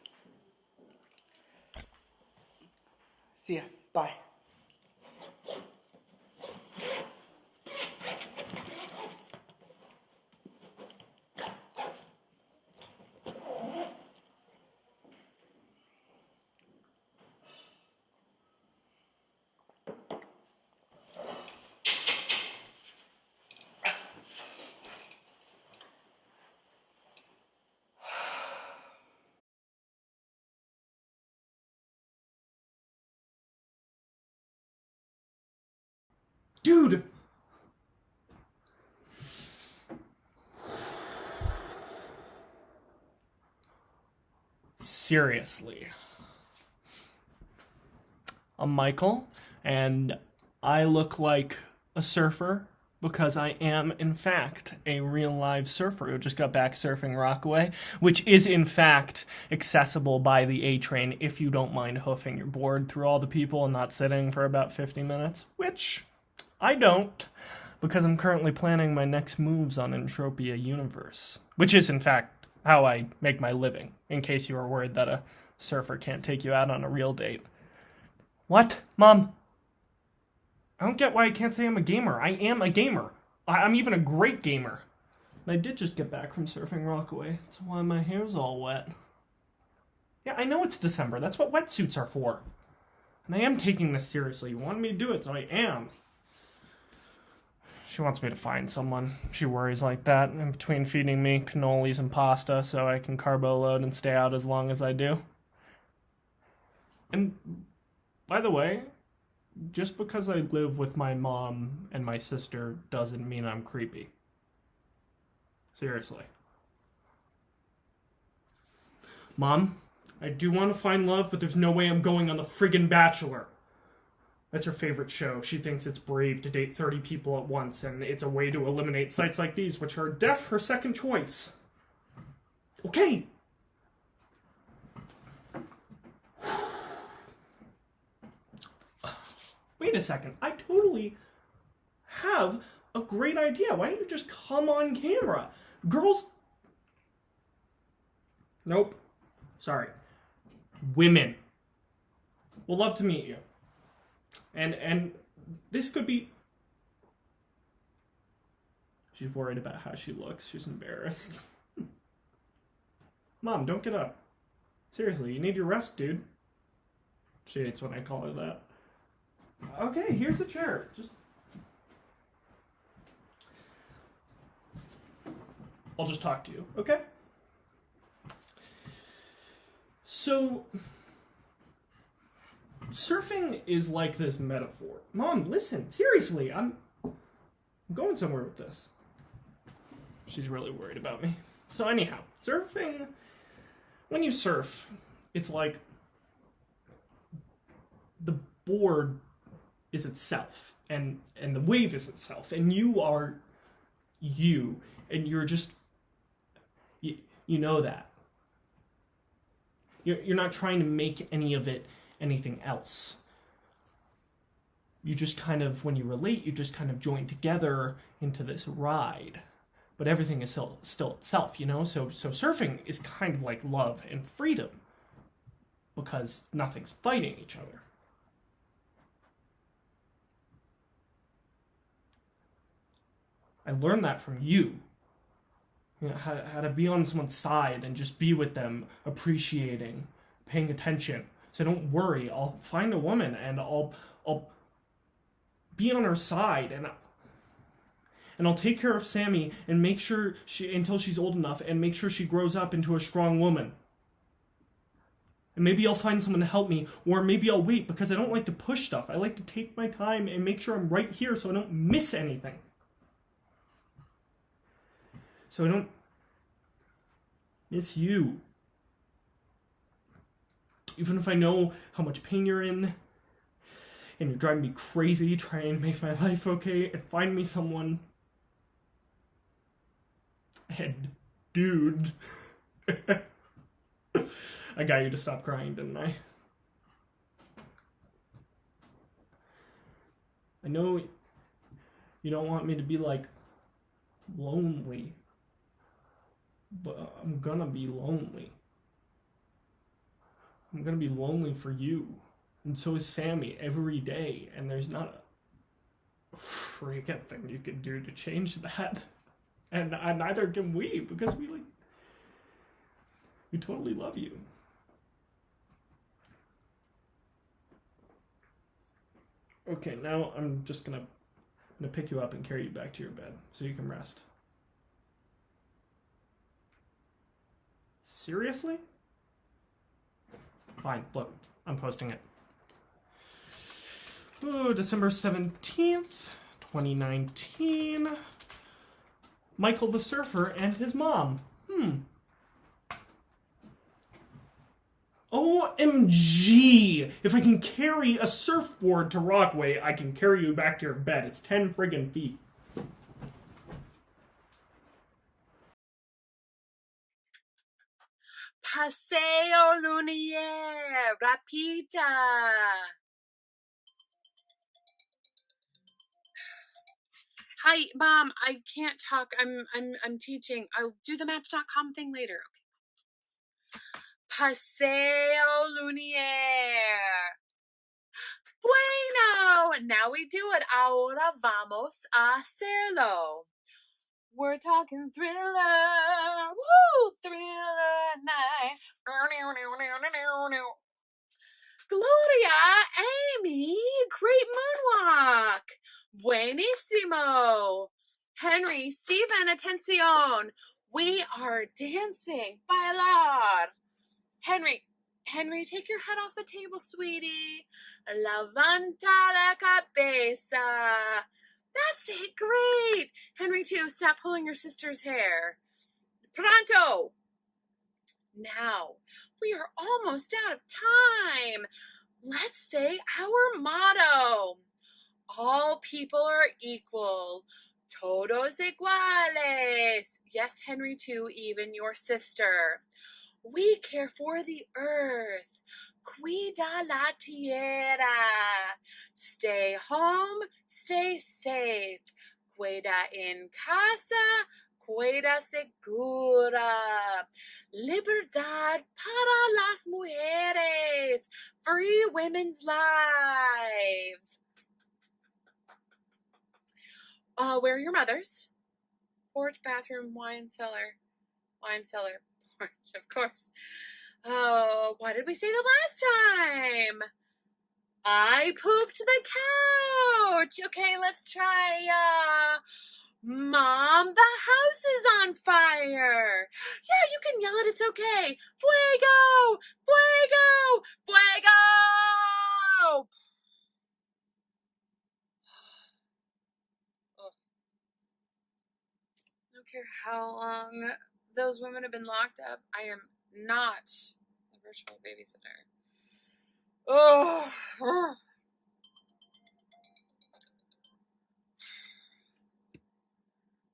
See ya. Bye. Dude! Seriously. I'm Michael, and I look like a surfer because I am, in fact, a real live surfer who just got back surfing Rockaway, which is, in fact, accessible by the A train if you don't mind hoofing your board through all the people and not sitting for about 50 minutes, which I don't, because I'm currently planning my next moves on Entropia Universe, which is, in fact, how I make my living, in case you were worried that a surfer can't take you out on a real date. What? Mom? I don't get why I can't say I'm a gamer. I am a gamer. I'm even a great gamer. And I did just get back from surfing Rockaway. That's why my hair's all wet. Yeah, I know it's December. That's what wetsuits are for. And I am taking this seriously. You wanted me to do it, so I am. She wants me to find someone. She worries like that, in between feeding me cannolis and pasta so I can carbo load and stay out as long as I do. And, by the way, just because I live with my mom and my sister doesn't mean I'm creepy. Seriously. Mom, I do want to find love, but there's no way I'm going on The Friggin' Bachelor. That's her favorite show. She thinks it's brave to date 30 people at once, and it's a way to eliminate sites like these, which are her second choice. Okay. wait a second, I totally have a great idea. Why don't you just come on camera? Girls... Nope. Sorry. Women will love to meet you. And this could be... She's worried about how she looks. She's embarrassed. Mom, don't get up. Seriously, you need your rest, dude. She hates when I call her that. Okay, here's the chair. I'll just talk to you, okay? So, surfing is like this metaphor. Mom, listen, seriously, I'm going somewhere with this. She's really worried about me. So anyhow, surfing, when you surf, it's like the board is itself, and the wave is itself, and you are you, and you're just, you know that. You're not trying to make any of it anything else. You just kind of, when you relate, you just kind of join together into this ride. But everything is still itself, you know? So surfing is kind of like love and freedom, because nothing's fighting each other. I learned that from you. You know, how to be on someone's side and just be with them, appreciating, paying attention. So don't worry, I'll find a woman and I'll be on her side, and I'll take care of Sammy and make sure until she's old enough, and make sure she grows up into a strong woman. And maybe I'll find someone to help me, or maybe I'll wait, because I don't like to push stuff. I like to take my time and make sure I'm right here so I don't miss anything. So I don't miss you. Even if I know how much pain you're in, and you're driving me crazy trying to make my life okay, and find me someone. And dude, I got you to stop crying, didn't I? I know you don't want me to be like lonely, but I'm gonna be lonely. I'm gonna be lonely for you. And so is Sammy every day. And there's not a freaking thing you can do to change that. And neither can we, because we totally love you. Okay, now I'm just gonna pick you up and carry you back to your bed so you can rest. Seriously? Fine, look, I'm posting it. Oh, December 17th, 2019. Michael the Surfer and his mom. OMG! If I can carry a surfboard to Rockaway, I can carry you back to your bed. It's 10 friggin' feet. Paseo Lumiere, rapita. Hi, Mom. I can't talk. I'm teaching. I'll do the Match.com thing later. Okay. Paseo Lumiere. Bueno. Now we do it. Ahora vamos a hacerlo. We're talking thriller. Woo! Thriller night. Gloria, Amy, great moonwalk. Buenísimo. Henry, Stephen, atención. We are dancing. Bailar. Henry, take your head off the table, sweetie. Levanta la cabeza. That's it, great. Henry, too, stop pulling your sister's hair. Pronto. Now, we are almost out of time. Let's say our motto. All people are equal. Todos iguales. Yes, Henry, too, even your sister. We care for the earth. Cuida la tierra. Stay home, stay safe. Cuida en casa, cuida segura. Libertad para las mujeres. Free women's lives. Where are your mothers? Porch, bathroom, wine cellar. Wine cellar, porch, of course. Oh, what did we say the last time? I pooped the couch. Okay, let's try, Mom, the house is on fire. Yeah, you can yell it. It's okay. Fuego! Fuego! Fuego! I don't care how long those women have been locked up. I am not a virtual babysitter. Oh.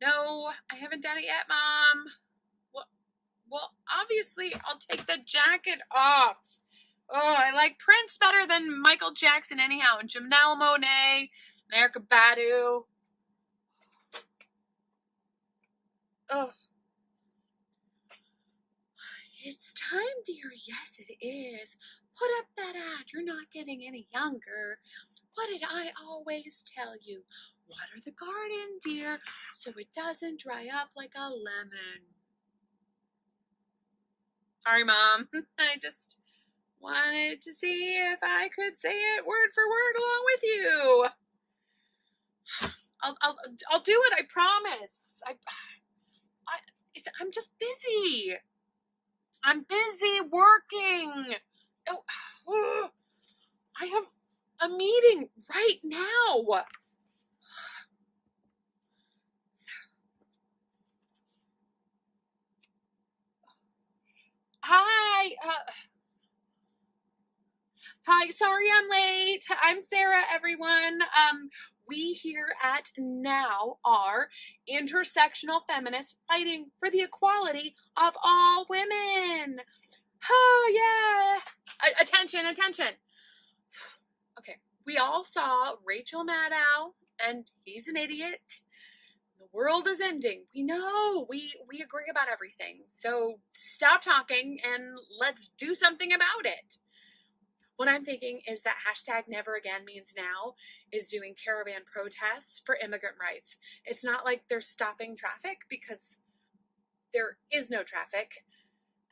No, I haven't done it yet, Mom. Well, obviously, I'll take the jacket off. Oh, I like Prince better than Michael Jackson anyhow, and Janelle Monáe, and Erykah Badu. Oh. It's time, dear. Yes, it is. Put up that ad. You're not getting any younger. What did I always tell you? Water the garden, dear, so it doesn't dry up like a lemon. Sorry, Mom. I just wanted to see if I could say it word for word along with you. I'll do it. I promise. I'm just busy. I'm busy working. Oh, I have a meeting right now. Hi. Hi, sorry I'm late. I'm Sarah, everyone. We here at Now are intersectional feminists fighting for the equality of all women. Oh, yeah. Attention. Okay, we all saw Rachel Maddow, and he's an idiot. The world is ending. We know. We agree about everything. So stop talking and let's do something about it. What I'm thinking is that hashtag never again means now is doing caravan protests for immigrant rights. It's not like they're stopping traffic because there is no traffic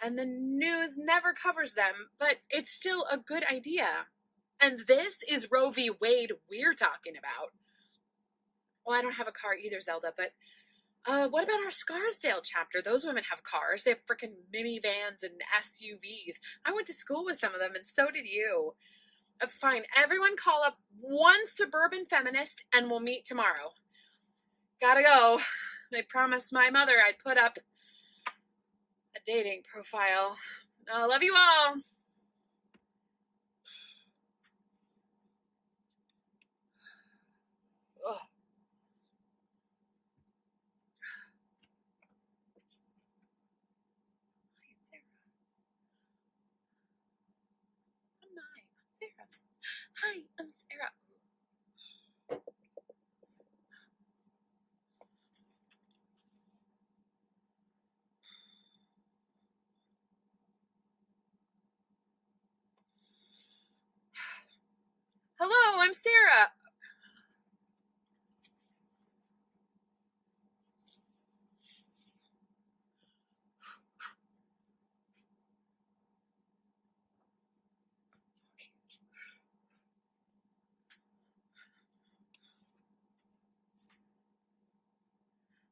and the news never covers them, but it's still a good idea. And this is Roe v. Wade we're talking about. Well, I don't have a car either, Zelda, but what about our Scarsdale chapter? Those women have cars. They have freaking minivans and SUVs. I went to school with some of them, and so did you. Fine, everyone call up one suburban feminist, and we'll meet tomorrow. Gotta go. I promised my mother I'd put up a dating profile. Love you all. Ugh. Sarah. Hi, I'm Sarah. Hello, I'm Sarah.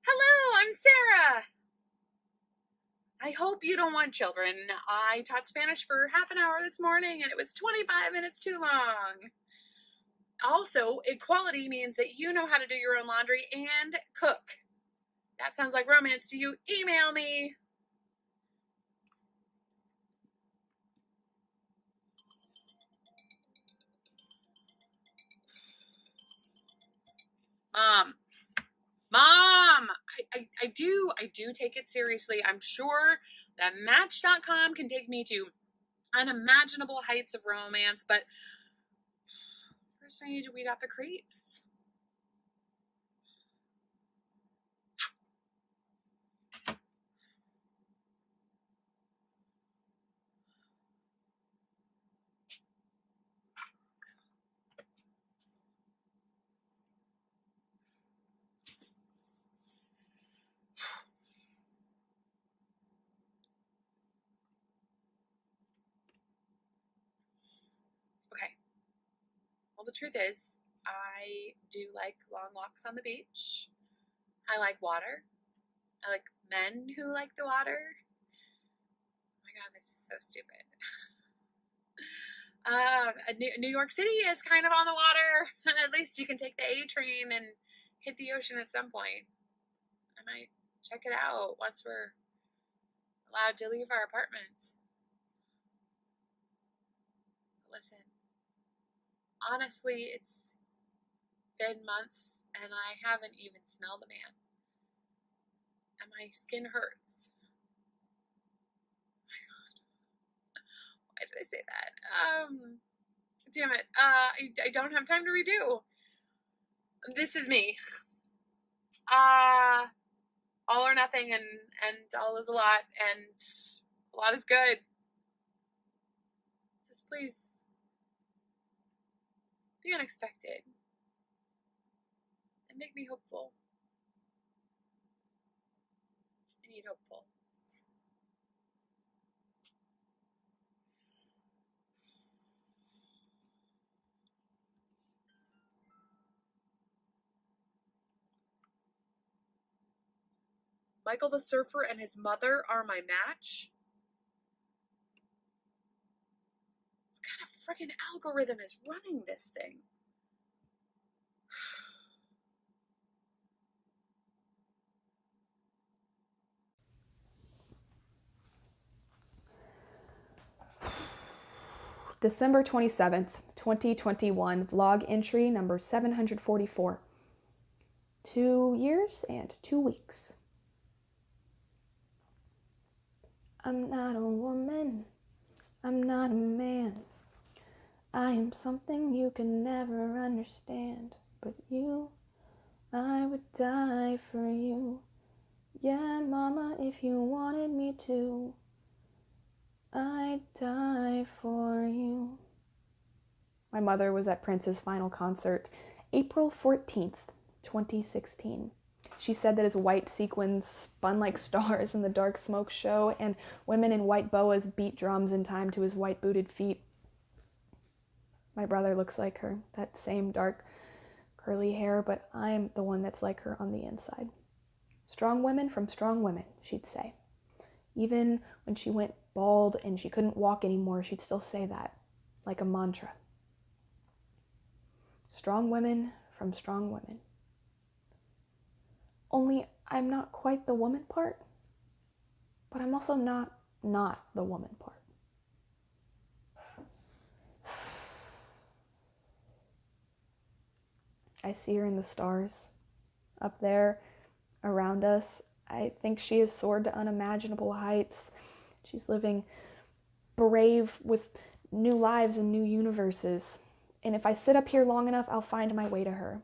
Hello, I'm Sarah. I hope you don't want children. I taught Spanish for half an hour this morning and it was 25 minutes too long. Also, equality means that you know how to do your own laundry and cook. That sounds like romance to you. Email me. Mom, I do take it seriously. I'm sure that Match.com can take me to unimaginable heights of romance, but first I need to weed out the creeps. Okay. Well, the truth is, I do like long walks on the beach. I like water. I like men who like the water. Oh my god, this is so stupid. New York City is kind of on the water. At least you can take the A train and hit the ocean at some point. I might check it out once we're allowed to leave our apartments. Listen, honestly, it's been months and I haven't even smelled a man. And my skin hurts. Why did I say that? Damn it. I don't have time to redo. This is me. All or nothing, and all is a lot, and a lot is good. Just please be unexpected and make me hopeful. I need hopeful. Michael the Surfer and his mother are my match? What kind of freaking algorithm is running this thing? December 27th, 2021, vlog entry number 744. 2 years and 2 weeks. I'm not a woman. I'm not a man. I am something you can never understand. But you, I would die for you. Yeah, mama, if you wanted me to, I'd die for you. My mother was at Prince's final concert, April 14th, 2016. She said that his white sequins spun like stars in the dark smoke show, and women in white boas beat drums in time to his white booted feet. My brother looks like her, that same dark curly hair, but I'm the one that's like her on the inside. Strong women from strong women, she'd say. Even when she went bald and she couldn't walk anymore, she'd still say that, like a mantra. Strong women from strong women. Only I'm not quite the woman part, but I'm also not the woman part. I see her in the stars, up there, around us. I think she has soared to unimaginable heights. She's living brave with new lives and new universes. And if I sit up here long enough, I'll find my way to her.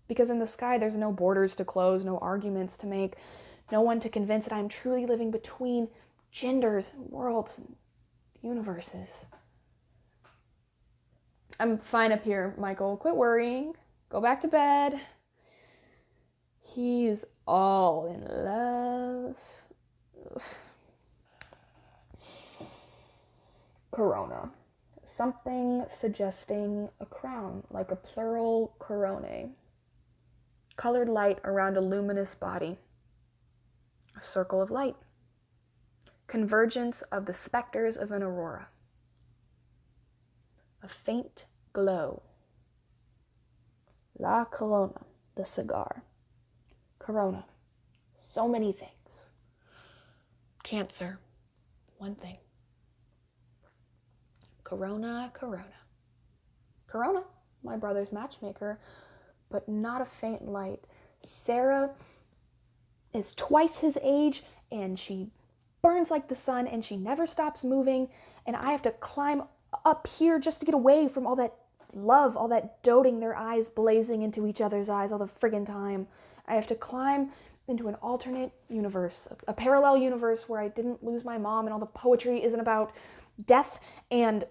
Because in the sky, there's no borders to close, no arguments to make, no one to convince that I'm truly living between genders, worlds, and universes. I'm fine up here, Michael. Quit worrying. Go back to bed. He's all in love. Ugh. Corona. Something suggesting a crown, like a plural corone. Colored light around a luminous body. A circle of light. Convergence of the specters of an aurora. A faint glow. La Corona, the cigar. Corona. So many things. Cancer. One thing. Corona, Corona. Corona, my brother's matchmaker, but not a faint light. Sarah is twice his age, and she burns like the sun, and she never stops moving, and I have to climb up here just to get away from all that love, all that doting, their eyes blazing into each other's eyes all the friggin' time. I have to climb into an alternate universe, a parallel universe where I didn't lose my mom and all the poetry isn't about death and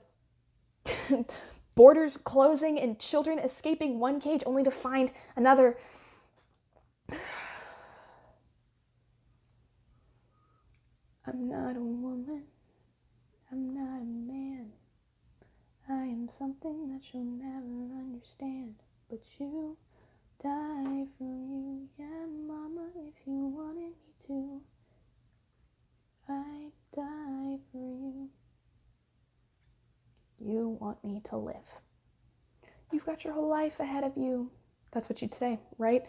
borders closing and children escaping one cage only to find another. I'm not a woman, I'm not a man, I am something that you'll never understand, but you die for you, yeah mama, if you wanted me to, I'd die for you. You want me to live. You've got your whole life ahead of you. That's what you'd say, right?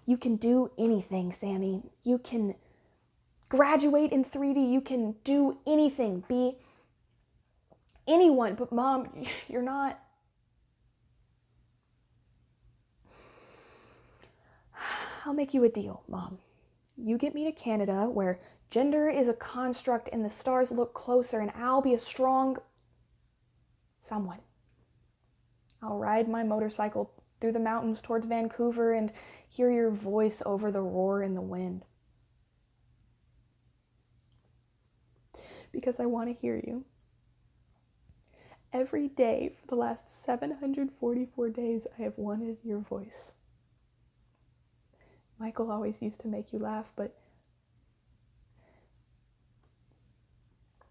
You can do anything, Sammy. You can graduate in 3D. You can do anything. Be anyone. But Mom, you're not. I'll make you a deal, Mom. You get me to Canada where gender is a construct and the stars look closer, and I'll be a strong someone. I'll ride my motorcycle through the mountains towards Vancouver and hear your voice over the roar in the wind. Because I want to hear you. Every day for the last 744 days, I have wanted your voice. Michael always used to make you laugh, but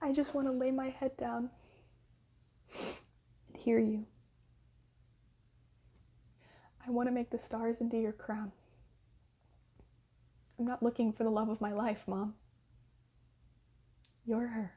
I just want to lay my head down and hear you. I want to make the stars into your crown. I'm not looking for the love of my life, Mom. You're her.